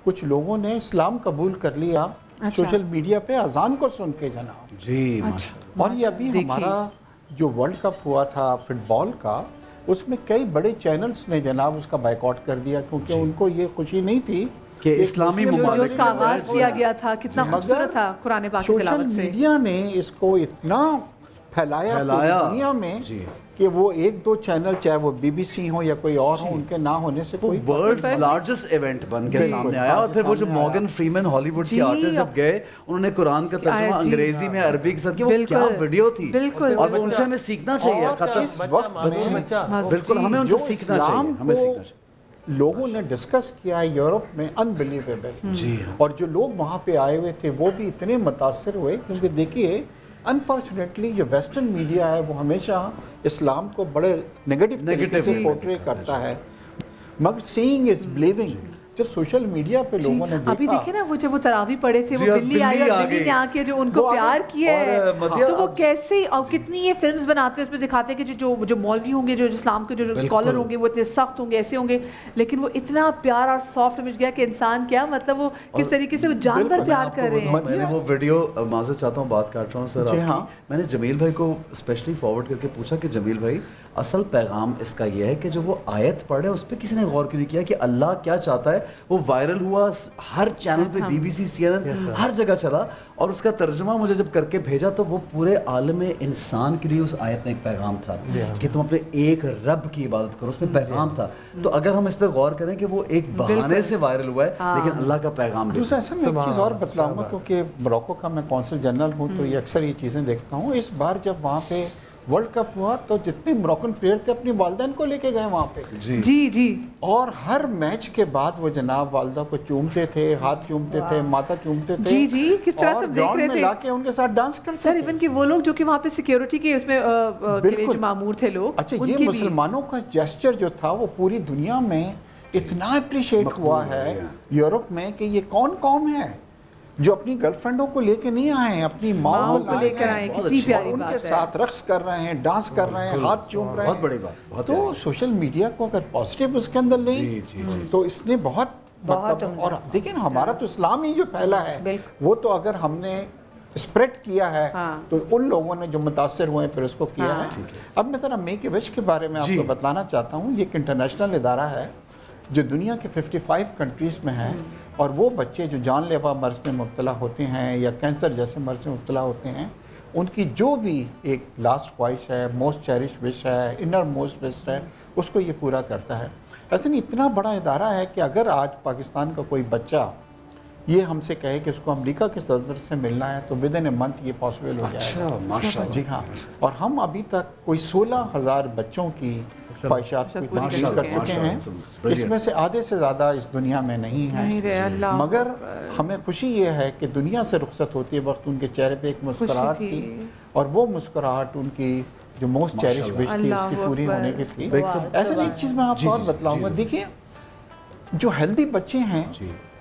کچھ لوگوں نے اسلام قبول کر لیا سوشل میڈیا پہ اذان کو سن کے جناب. جی اور یہ ابھی ہمارا جو ورلڈ کپ ہوا تھا فٹ بال کا, اس میں کئی بڑے چینلز نے جناب اس کا بائیکاٹ کر دیا کیونکہ ان کو یہ خوشی نہیں تھی کہ اسلامی ممالک کا آغاز کیا گیا تھا, کتنا خوبصورت تھا قرآن پاک کی تلاوت سے. سوشل میڈیا نے اس کو اتنا پھیلایا دنیا میں کہ وہ ایک دو چینل چاہے وہ بی بی سی ہوں یا کوئی اور ہوں, ان کے نہ ہونے سے کوئی ورلڈ لارجسٹ ایونٹ بن کے سامنے آیا. اور پھر وہ جو مورگن فریمن ہالی ووڈ کے آرٹسٹ جب گئے, انہوں نے قرآن کا ترجمہ انگریزی میں عربی کے ساتھ کیا, وہ کیا ویڈیو تھی, اور ان سے ہمیں سیکھنا چاہیے. اس وقت بالکل ہمیں ان سے سیکھنا چاہیے, ہمیں سیکھنا چاہیے. لوگوں نے ڈسکس کیا ہے یورپ میں انبلیویبل, اور جو لوگ وہاں پہ آئے ہوئے تھے وہ بھی اتنے متاثر ہوئے کیونکہ دیکھیے انفارچونیٹلی جو ویسٹرن میڈیا ہے وہ ہمیشہ اسلام کو بڑے نیگیٹو طریقے سے پورٹری کرتا ہے, مگر سیئنگ از بلیونگ. جب سوشل میڈیا پہ لوگوں نے ابھی دیکھیں نا وہ جب وہ تراویح پڑھے تھے, وہ بلی آئی اور بلی نے آ کے جو ان کو پیار کیا ہے, تو وہ کیسے اور کتنی یہ فلمز بناتے ہیں, اس میں دکھاتے ہیں کہ جو مولوی ہوں گے, جو اسلام کے جو اسکالر ہوں گے وہ اتنے سخت ہوں گے, ایسے ہوں گے, لیکن وہ اتنا پیار اور سافٹ مل گیا کہ انسان کیا مطلب وہ کس طریقے سے وہ جانور پیار کر رہے ہیں. میں نے وہ ویڈیو معذرت چاہتا ہوں, بات کاٹ رہا ہوں سر آپ کی, میں نے جمیل بھائی کو اسپیشلی فارورڈ کر کے پوچھا کہ جمیل بھائی اصل پیغام اس کا یہ ہے کہ جو وہ آیت پڑھے اس پہ کسی نے غور کیوں نہیں کیا کہ اللہ کیا چاہتا ہے. وہ وائرل ہوا ہر چینل پہ, B B C, C N N, ہر جگہ چلا, اور اس کا ترجمہ مجھے جب کر کے بھیجا تو وہ پورے عالم انسان کے لیے اس آیت میں ایک پیغام تھا کہ تم اپنے ایک رب کی عبادت کرو, اس میں پیغام تھا. تو اگر ہم اس پہ غور کریں کہ وہ ایک بہانے سے وائرل ہوا ہے لیکن اللہ کا پیغام بھی. دوسرا ایسا میں ایک چیز اور بتلاؤں گا کیونکہ موروکو کا میں کونسل جنرل ہوں تو یہ اکثر یہ چیزیں دیکھتا ہوں. اس بار جب وہاں پہ ورلڈ کپ ہوا تو جتنے موروکن پلیئر تھے اپنی والدین کو لے کے گئے وہاں پہ, جی اور ہر میچ کے بعد وہ جناب والدہ کو چومتے تھے, ہاتھ چومتے تھے, ماتھا چومتے تھے, جی کس طرح سے دیکھ رہے تھے, لا کے ان کے ساتھ ڈانس کرتے سر. ایون کہ وہ لوگ جو کہ وہاں پہ سیکیورٹی کے اس میں جو مامور تھے لوگ, اچھا یہ مسلمانوں کا جیسچر جو تھا وہ پوری دنیا میں اتنا اپریشیٹ ہوا ہے یورپ میں کہ یہ کون قوم ہے جو اپنی گرل فرینڈوں کو لے کے نہیں آئے ہیں, اپنی ماں کو لے کر آئے ہیں اور ان کے ساتھ رقص کر رہے ہیں, ڈانس کر رہے ہیں, ہاتھ چوم رہے ہیں. بہت بڑی بات. تو سوشل میڈیا کو اگر پازیٹیو اس کے اندر لیں تو اس نے بہت اور دیکھیں ہمارا تو اسلام ہی جو پھیلا ہے وہ تو اگر ہم نے اسپریڈ کیا ہے تو ان لوگوں نے جو متاثر ہوئے پھر اس کو کیا ہے. اب میں ذرا میک اے وش کے بارے میں آپ کو بتلانا چاہتا ہوں. یہ ایک انٹرنیشنل ادارہ ہے جو دنیا کے 55 کنٹریز میں ہے, اور وہ بچے جو جان لیوا مرض میں مبتلا ہوتے ہیں یا کینسر جیسے مرض میں مبتلا ہوتے ہیں, ان کی جو بھی ایک لاسٹ خواہش ہے, موسٹ چیریش وش ہے, انر موسٹ وش ہے, اس کو یہ پورا کرتا ہے. ایسے نہیں اتنا بڑا ادارہ ہے کہ اگر آج پاکستان کا کوئی بچہ یہ ہم سے کہے کہ اس کو امریکہ کے صدر سے ملنا ہے تو ود ان اے منتھ یہ پاسبل ہو جائے گا. جی ہاں, اور ہم ابھی تک کوئی 16,000 بچوں کی خواہشات کو پوری کر چکے ہیں. اس میں سے آدھے سے زیادہ اس دنیا میں نہیں ہیں, مگر ہمیں خوشی یہ ہے کہ دنیا سے رخصت ہوتی ہے وقت ان کے چہرے پہ ایک مسکراہٹ تھی, اور وہ مسکراہٹ ان کی جو موسٹ چیریش وش تھی اس کی پوری ہونے کی تھی. ایسے ایک چیز میں آپ کو اور بتلاؤں گا, دیکھیے جو ہیلدی بچے ہیں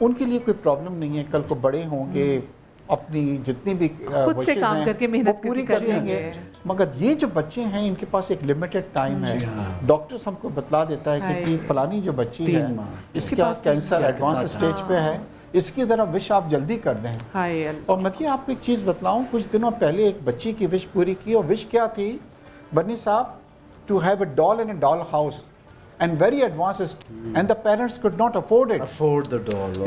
ان کے لیے کوئی پرابلم نہیں ہے, کل کو بڑے ہوں گے اپنی جتنی بھی وشز ہیں وہ پوری کر لیں گے, مگر یہ جو بچے ہیں ان کے پاس ایک لمیٹڈ ٹائم ہے. ڈاکٹرز ہم کو بتلا دیتا ہے کہ فلانی جو بچی ہے اس کا کینسر ایڈوانس اسٹیج پہ ہے, اس کی ذرا وش آپ جلدی کر دیں. اور مطلب آپ کو ایک چیز بتلاؤں, کچھ دنوں پہلے ایک بچی کی وش پوری کی, اور وش کیا تھی بنی صاحب, ٹو ہیو اے ڈال ان اے ڈال house. and very advanced, and the parents could not afford it. Afford the doll.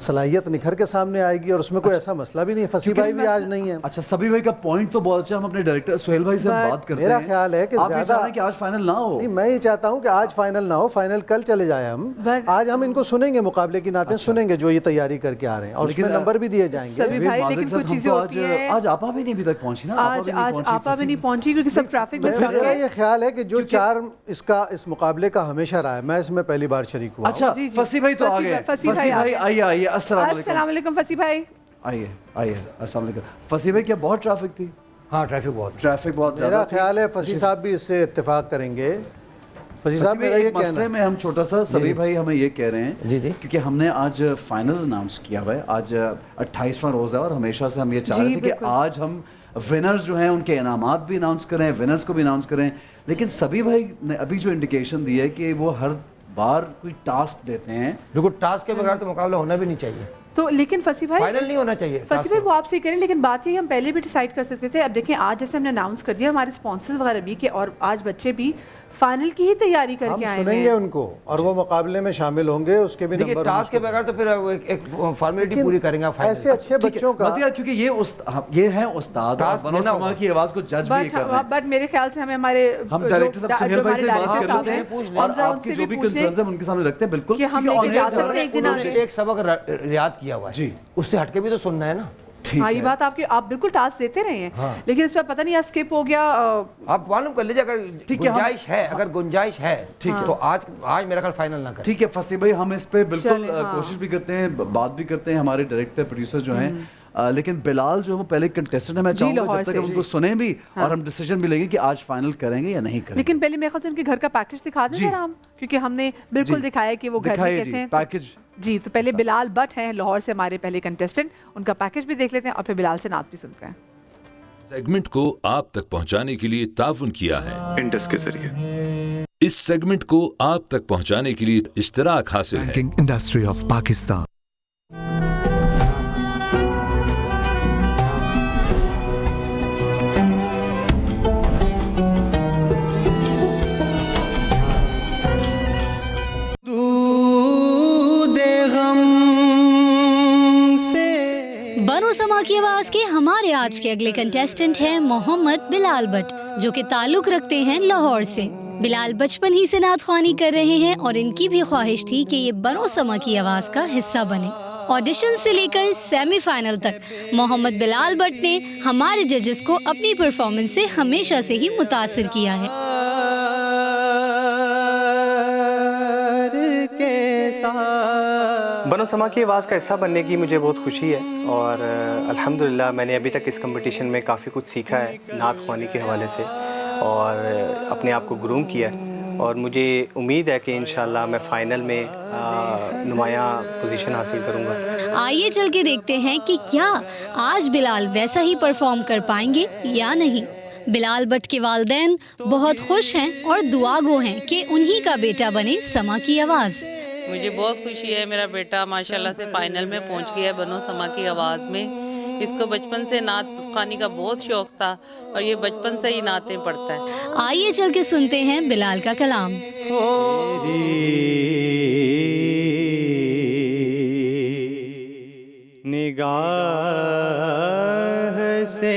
صلاحیت نکھر کے سامنے آئے گی اور اس میں کوئی ایسا مسئلہ بھی نہیں. فصیح بھائی بھی آج نہیں ہے. اچھا سبھی بھائی کا پوائنٹ تو بہت اچھا. ہم اپنے ڈائریکٹر سہیل بھائی سے بات کرتے ہیں. میرا خیال ہے کہ زیادہ کہ آج فائنل نہ ہو. نہیں, میں یہ چاہتا ہوں کہ آج فائنل نہ ہو, فائنل کل چلے جائیں ہم. آج ہم ان کو سنیں گے, مقابلے کی نعتیں سنیں گے جو یہ تیاری کر کے آ رہے ہیں, اور اس میں نمبر بھی دیے جائیں گے. آج آپا بھی نہیں ابھی تک پہنچی نا. آج آپا بھی نہیں پہنچی کیونکہ سب ٹریفک میں. میرا یہ خیال ہے کہ جو چارم اس مقابلے کا ہمیشہ رہا ہے, میں اس میں پہلی بار شریک ہوا. اچھا فصیح بھائی تو آ گئے. فصیح بھائی آئیے. السلام علیکم فصیح بھائی. آئیے السلام علیکم. فصیح بھائی کیا بہت ٹریفک تھی؟ ہاں ٹریفک بہت میرا خیال ہے فصیح صاحب بھی اس سے اتفاق کریں گے. فصیح صاحب میرا یہ کہنا مسئلے میں ہم چھوٹا سا سبھی بھائی ہمیں یہ کہہ رہے ہیں کیونکہ ہم نے آج فائنل اناؤنس کیا ہوا ہے. آج 28واں روز ہے اور ہمیشہ سے ہم یہ چاہ رہے تھے کہ آج ہم ونرز جو ہیں ان کے انعامات بھی اناؤنس کریں, ونرز کو بھی اناؤنس کریں. لیکن سبھی بھائی نے ابھی جو انڈیکیشن دی ہے کہ وہ ہر بار کوئی ٹاسک دیتے ہیں. دیکھو ٹاسک کے بغیر تو مقابلہ ہونا بھی نہیں چاہیے. تو لیکن فصیح بھائی فائنل نہیں ہونا چاہیے. فصیح بھائی وہ آپ سے کریں, لیکن بات یہ ہم پہلے بھی ڈیسائیڈ کر سکتے تھے. اب دیکھیں آج جیسے ہم نے اناؤنس کر دیا ہمارے اسپانسرز وغیرہ بھی کہ اور آج بچے بھی فائنل کی ہی تیاری کر کے آئے ہیں. ہم سنیں گے ان کو اور وہ مقابلے میں شامل ہوں گے. اس کے بھی نمبر ٹاسک کے بغیر تو پھر ایک فارمیلٹی پوری کریں گے. ایسے اچھے بچوں کا کیونکہ یہ ہیں استاد بنو سما کی آواز کو جج بھی کر رہے ہیں. بٹ میرے خیال سے ہمیں ہمارے ہم ڈائریکٹر صاحب سہیل بھائی سے بات کر لیتے ہیں اور آپ کی جو بھی کنسرنز ہیں ان کے سامنے رکھتے ہیں. بالکل کہ ہم ایک سبق ریاض کیا ہوا ہے, اس سے ہٹ کے بھی تو سننا ہے نا. ہاں یہ بات آپ بالکل ٹاسک دیتے رہے ہیں, لیکن اس پہ پتہ نہیں اسکپ ہو گیا. آپ معلوم کر لیجیے اگر گنجائش ہے تو آج میرا خیال فائنل نہ کریں. ٹھیک ہے فصیح بھائی, ہم اس پہ بالکل کوشش بھی کرتے ہیں, بات بھی کرتے ہیں ہمارے ڈائریکٹر پروڈیوسر جو ہیں. لیکن بلال جو ہے وہ پہلے کنٹیسٹنٹ ہے, میں چاہوں گا جب تک ان کو سنیں بھی اور ہم ڈیسیجن بھی لیں گے کہ آج فائنل کریں گے یا نہیں کریں گے. لیکن پہلے میرے خیال سے ان کے گھر کا پیکج دکھا دیں ذرا ہم, کیونکہ ہم نے بالکل دکھایا کہ وہ گھر میں کیسے ہیں پیکج. جی تو پہلے بلال بٹ ہیں لاہور سے ہمارے پہلے کنٹیسٹنٹ, ان کا پیکج بھی دیکھ لیتے ہیں اور پھر بلال سے نعت بھی سنتے ہیں. سیگمنٹ کو آپ تک پہنچانے کے لیے تعاون کیا ہے انڈس کے ذریعے. اس سیگمنٹ کو آپ تک پہنچانے کے لیے اشتراک حاصل ہے انڈسٹری آف پاکستان. بنو سما کی آواز کے ہمارے آج کے اگلے کنٹیسٹنٹ ہیں محمد بلال بٹ, جو کہ تعلق رکھتے ہیں لاہور سے. بلال بچپن ہی سے نعت خوانی کر رہے ہیں اور ان کی بھی خواہش تھی کہ یہ بنو سما کی آواز کا حصہ بنے. آڈیشن سے لے کر سیمی فائنل تک محمد بلال بٹ نے ہمارے ججز کو اپنی پرفارمنس سے ہمیشہ سے ہی متاثر کیا ہے. بنو سما کی آواز کا حصہ بننے کی مجھے بہت خوشی ہے, اور الحمدللہ میں نے ابھی تک اس کمپٹیشن میں کافی کچھ سیکھا ہے نعت خوانی کے حوالے سے, اور اپنے آپ کو گروم کیا ہے, اور مجھے امید ہے کہ انشاءاللہ میں فائنل میں نمایاں پوزیشن حاصل کروں گا. آئیے چل کے دیکھتے ہیں کہ کیا آج بلال ویسا ہی پرفارم کر پائیں گے یا نہیں. بلال بٹ کے والدین بہت خوش ہیں اور دعا گو ہیں کہ انہی کا بیٹا بنے سما کی آواز. مجھے بہت خوشی ہے, میرا بیٹا ماشاءاللہ سے فائنل میں پہنچ گیا ہے بنو سما کی آواز میں. اس کو بچپن سے نعت خوانی کا بہت شوق تھا اور یہ بچپن سے ہی نعتیں پڑھتا ہے. آئیے چل کے سنتے ہیں بلال کا کلام. نگاہ سے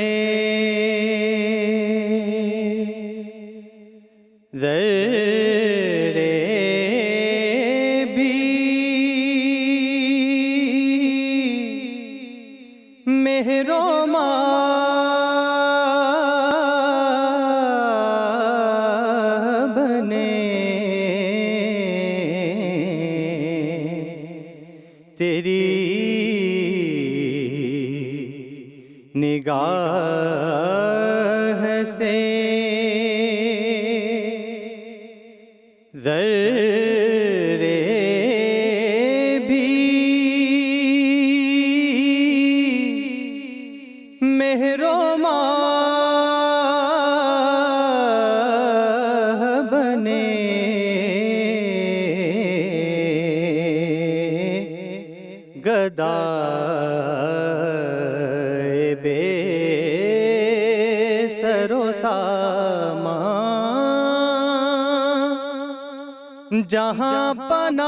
نگاہ سے ذرے بھی مہر و ماہ بنے گدا جہاں پناہ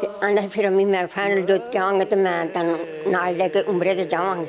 ਤੇ ਆਂਦਾ ਫਿਰ ਅਮੀ ਮੈਂ ਫਾਈਨਲ ਜੋਤ ਕੇ ਆਵਾਂਗੇ ਤੇ ਮੈਂ ਤੈਨੂੰ ਨਾਲ ਲੈ ਕੇ ਉਮਰੇ ਤੇ ਜਾਵਾਂਗੇ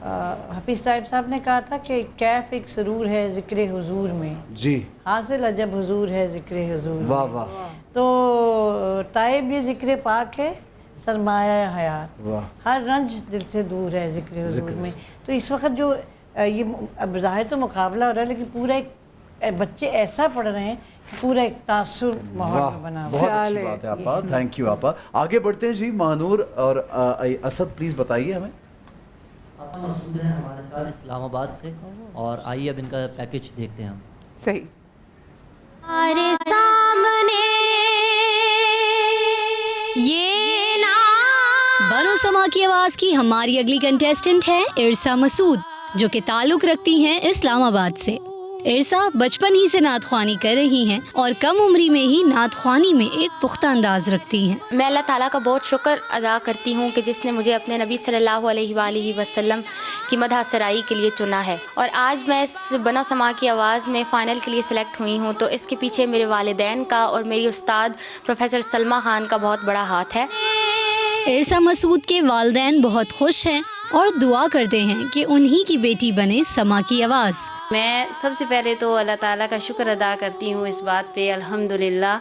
حفیظ صاحب نے کہا تھا کہ کیف ایک سرور ہے ذکر حضور میں، جی حاصل عجب حضور ہے ذکر حضور میں. واہ واہ. تو طائب یہ ذکر پاک ہے، سرمایہ حیات، ہر رنج دل سے دور ہے ذکر حضور میں. تو اس وقت جو یہ ظاہر تو مقابلہ ہو رہا ہے، لیکن پورا ایک بچے ایسا پڑھ رہے ہیں کہ پورا ایک تاثر ماحول میں بنا. بہت اچھی بات ہے آپا، تھینک یو آپا. آگے بڑھتے ہیں جی. مانور اور اسد پلیز بتائیے ہمیں. آپا مسعود ہیں ہمارے ساتھ اسلام آباد سے، اور آئیے اب ان کا پیکج دیکھتے ہیں ہم. صحیح. ہمارے سامنے یہ نام بنو سما کی آواز کی ہماری اگلی کنٹیسٹنٹ ہے ارسا مسعود، جو کہ تعلق رکھتی ہیں اسلام آباد سے. ارسا بچپن ہی سے نعت خوانی کر رہی ہیں اور کم عمری میں ہی نعت خوانی میں ایک پختہ انداز رکھتی ہیں. میں اللہ تعالیٰ کا بہت شکر ادا کرتی ہوں کہ جس نے مجھے اپنے نبی صلی اللہ علیہ وآلہ وسلم کی مدح سرائی کے لیے چنا ہے، اور آج میں اس بنا سما کی آواز میں فائنل کے لیے سلیکٹ ہوئی ہوں. تو اس کے پیچھے میرے والدین کا اور میری استاد پروفیسر سلمہ خان کا بہت بڑا ہاتھ ہے. ارسا مسعود کے والدین بہت خوش ہیں اور دعا کرتے ہیں کہ انہی کی بیٹی بنے سما کی آواز. میں سب سے پہلے تو اللہ تعالیٰ کا شکر ادا کرتی ہوں اس بات پہ الحمدللہ،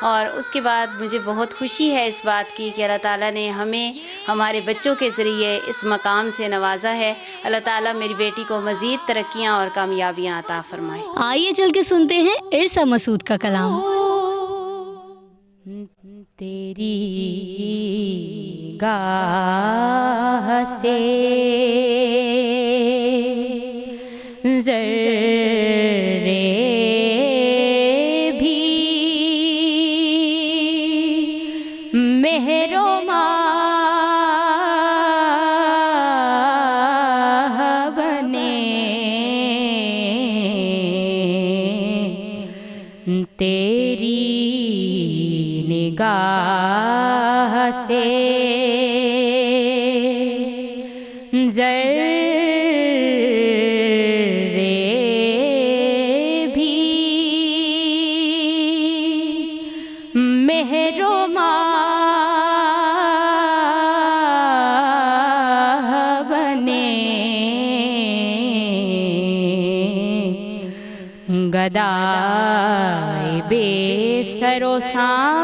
اور اس کے بعد مجھے بہت خوشی ہے اس بات کی کہ اللہ تعالیٰ نے ہمیں ہمارے بچوں کے ذریعے اس مقام سے نوازا ہے. اللہ تعالیٰ میری بیٹی کو مزید ترقیاں اور کامیابیاں عطا فرمائے. آئیے چل کے سنتے ہیں ارسا مسعود کا کلام. تیری گاہ سے ذرے بھی مہر و ماہ بنے، تیری نگاہ سے گدائے بے سر و سامان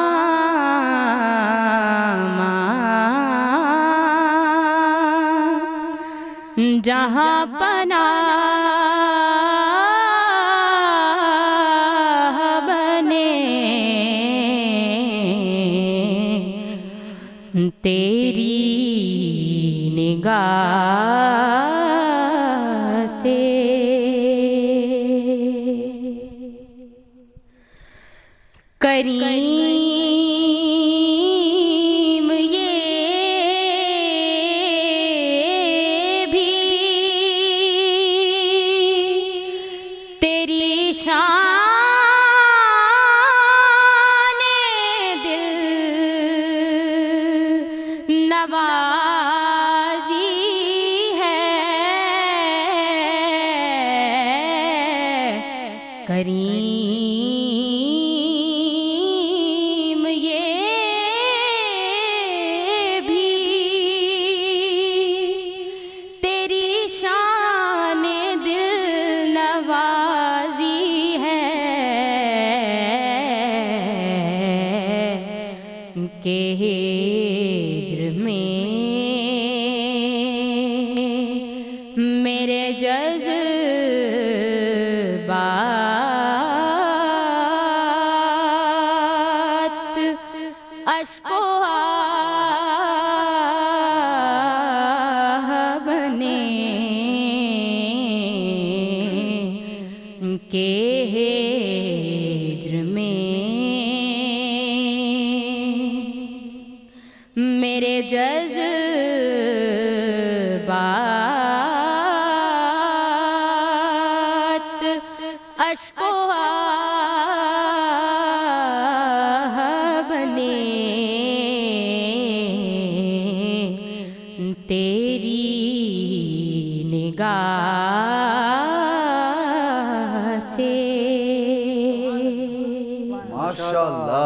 جہاں پناہ بنے، تیری نگاہ سے. کریم یہ بھی تیری شان دل نوازی ہے. کریم ہجر میں میرے جذبات اشک و آہ بنے، کہ ہجر میں میرے جذبات اشک و آہ بنے، تیری نگاہ سے. ماشاءاللہ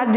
ਅੱਜ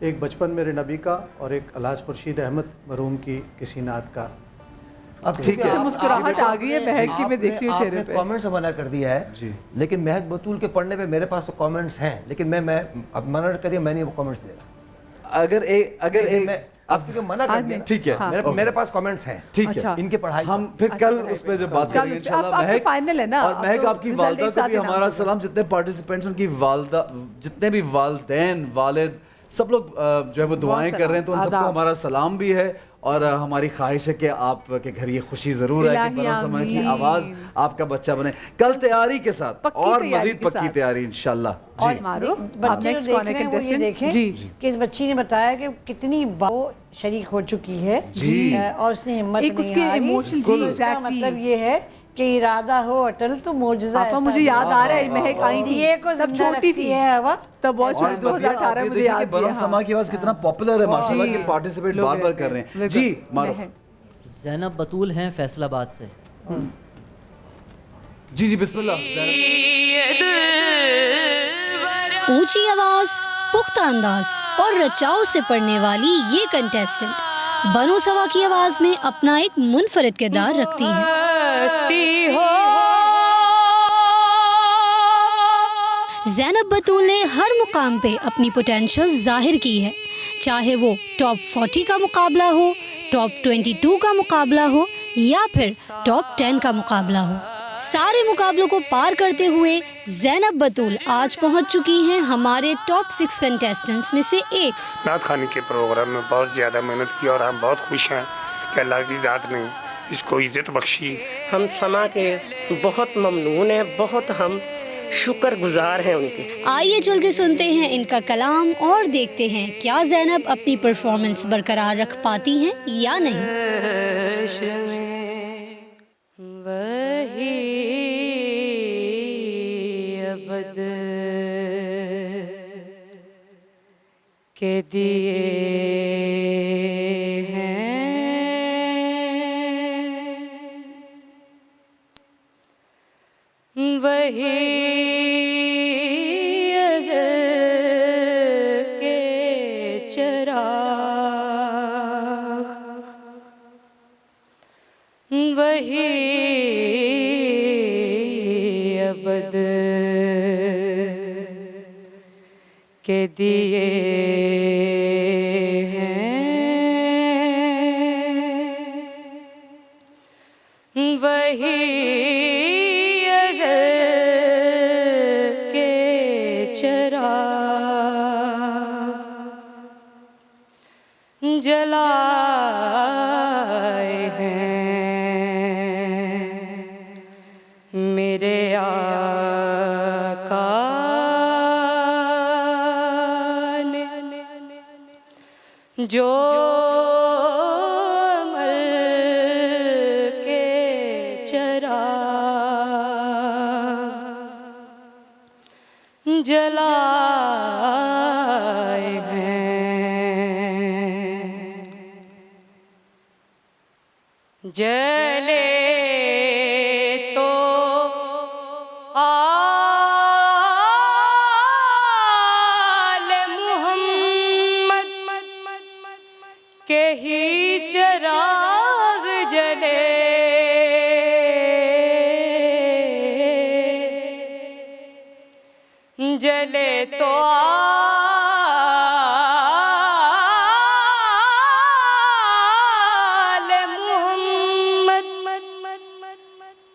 ایک بچپن میرے نبی کا اور ایک الحاج خورشید احمد مرحوم کی کسی نعت کا. اب ٹھیک ہے, مسکراہٹ آ گئی ہے مہک کی, میں دیکھ رہی ہوں چہرے پہ. کامنٹس منع کر دیا ہے لیکن مہک بطول کے پڑھنے پہ میرے پاس تو کامنٹس ہیں, لیکن میں اب منع کر دیا, میں نہیں وہ کامنٹس دے رہا. اگر آپ کیونکہ منع کر دیا, ٹھیک ہے, میرے پاس کامنٹس ہیں, ٹھیک ہے, ان کی پڑھائی ہم پھر کل اس پہ جو بات کریں گے انشاءاللہ. مہک فائنل ہے نا, اور مہک آپ کی والدہ کو بھی ہمارا سلام, جتنے پارٹیسپینٹس ان کی والدہ, جتنے بھی والدین والد سب لوگ جو ہے وہ دعائیں کر رہے ہیں, تو ان سب کو ہمارا سلام بھی ہے. اور ہماری خواہش ہے کہ آپ کے گھر یہ خوشی ضرور ہے کہ بنو سما کی آواز آپ کا بچہ بنے. کل تیاری کے ساتھ اور مزید پکی تیاری انشاءاللہ. جی بچے جو دیکھ رہے ہیں وہ یہ دیکھیں کہ اس بچی نے بتایا کہ کتنی بار شریک ہو چکی ہے اور اس نے ہمت نہیں ہاری. اس کا مطلب یہ ہے کہ ارادہ ہو اٹل تو معجزہ ایسا. مجھے یاد آ رہا ہے مہک آئی تھی, یہ کو تب چھوٹی تھی ہے ہوا, تب بہت چھوٹی, 2018 مجھے یاد ہے. بنو سما کی آواز کتنا پاپولر ہے ماشاءاللہ, کہ پارٹیسپیٹ بار بار کر رہے ہیں. جی مارو. زینب بطول ہیں فیصل آباد سے. جی بسم اللہ. اونچی آواز, پختہ انداز اور رچاؤ سے پڑھنے والی یہ کنٹیسٹنٹ بنو سوا کی آواز میں اپنا ایک منفرد کردار رکھتی ہیں. زینب بطول نے ہر مقام پہ اپنی پوٹینشل ظاہر کی ہے, چاہے وہ ٹاپ 40 کا مقابلہ ہو, ٹاپ 22 کا مقابلہ ہو یا پھر ٹاپ 10 کا مقابلہ ہو. سارے مقابلوں کو پار کرتے ہوئے زینب بطول آج پہنچ چکی ہیں ہمارے ٹاپ 6 کنٹیسٹنٹس میں سے ایک. نعت خوانی کے پروگرام میں بہت زیادہ محنت کی اور ہم بہت خوش ہیں کہ اللہ کی ذات نے اس کو عزت بخشی. ہم سما کے بہت ممنون ہیں, بہت ہم شکر گزار ہیں ان کے. آئیے چل کے سنتے ہیں ان کا کلام اور دیکھتے ہیں کیا زینب اپنی پرفارمنس برقرار رکھ پاتی ہیں یا نہیں. وہی ابد کے دیے وہی ازل کے چراغ, وہی ابد کے دیے ہیں, وہی جلائے ہیں میرے آقا نے, جو عمل کے چراغ جلائے ہیں. جلے تو آل محمد کے ہی چراغ جلے, جلے تو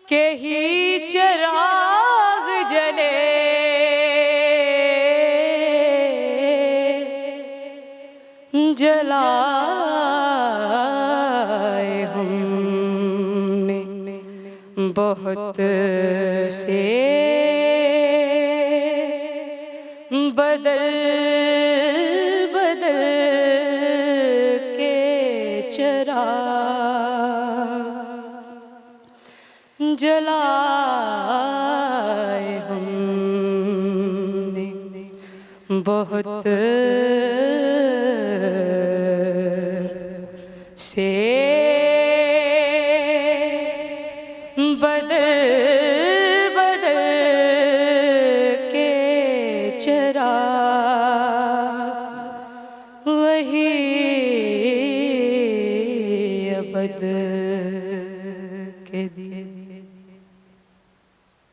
کہ ہی چراغ جلے, جلائے ہم نے بہت سے بدل بدل کے چراغ جلائے ہم نے بہت سے بدل بدل کے چراغ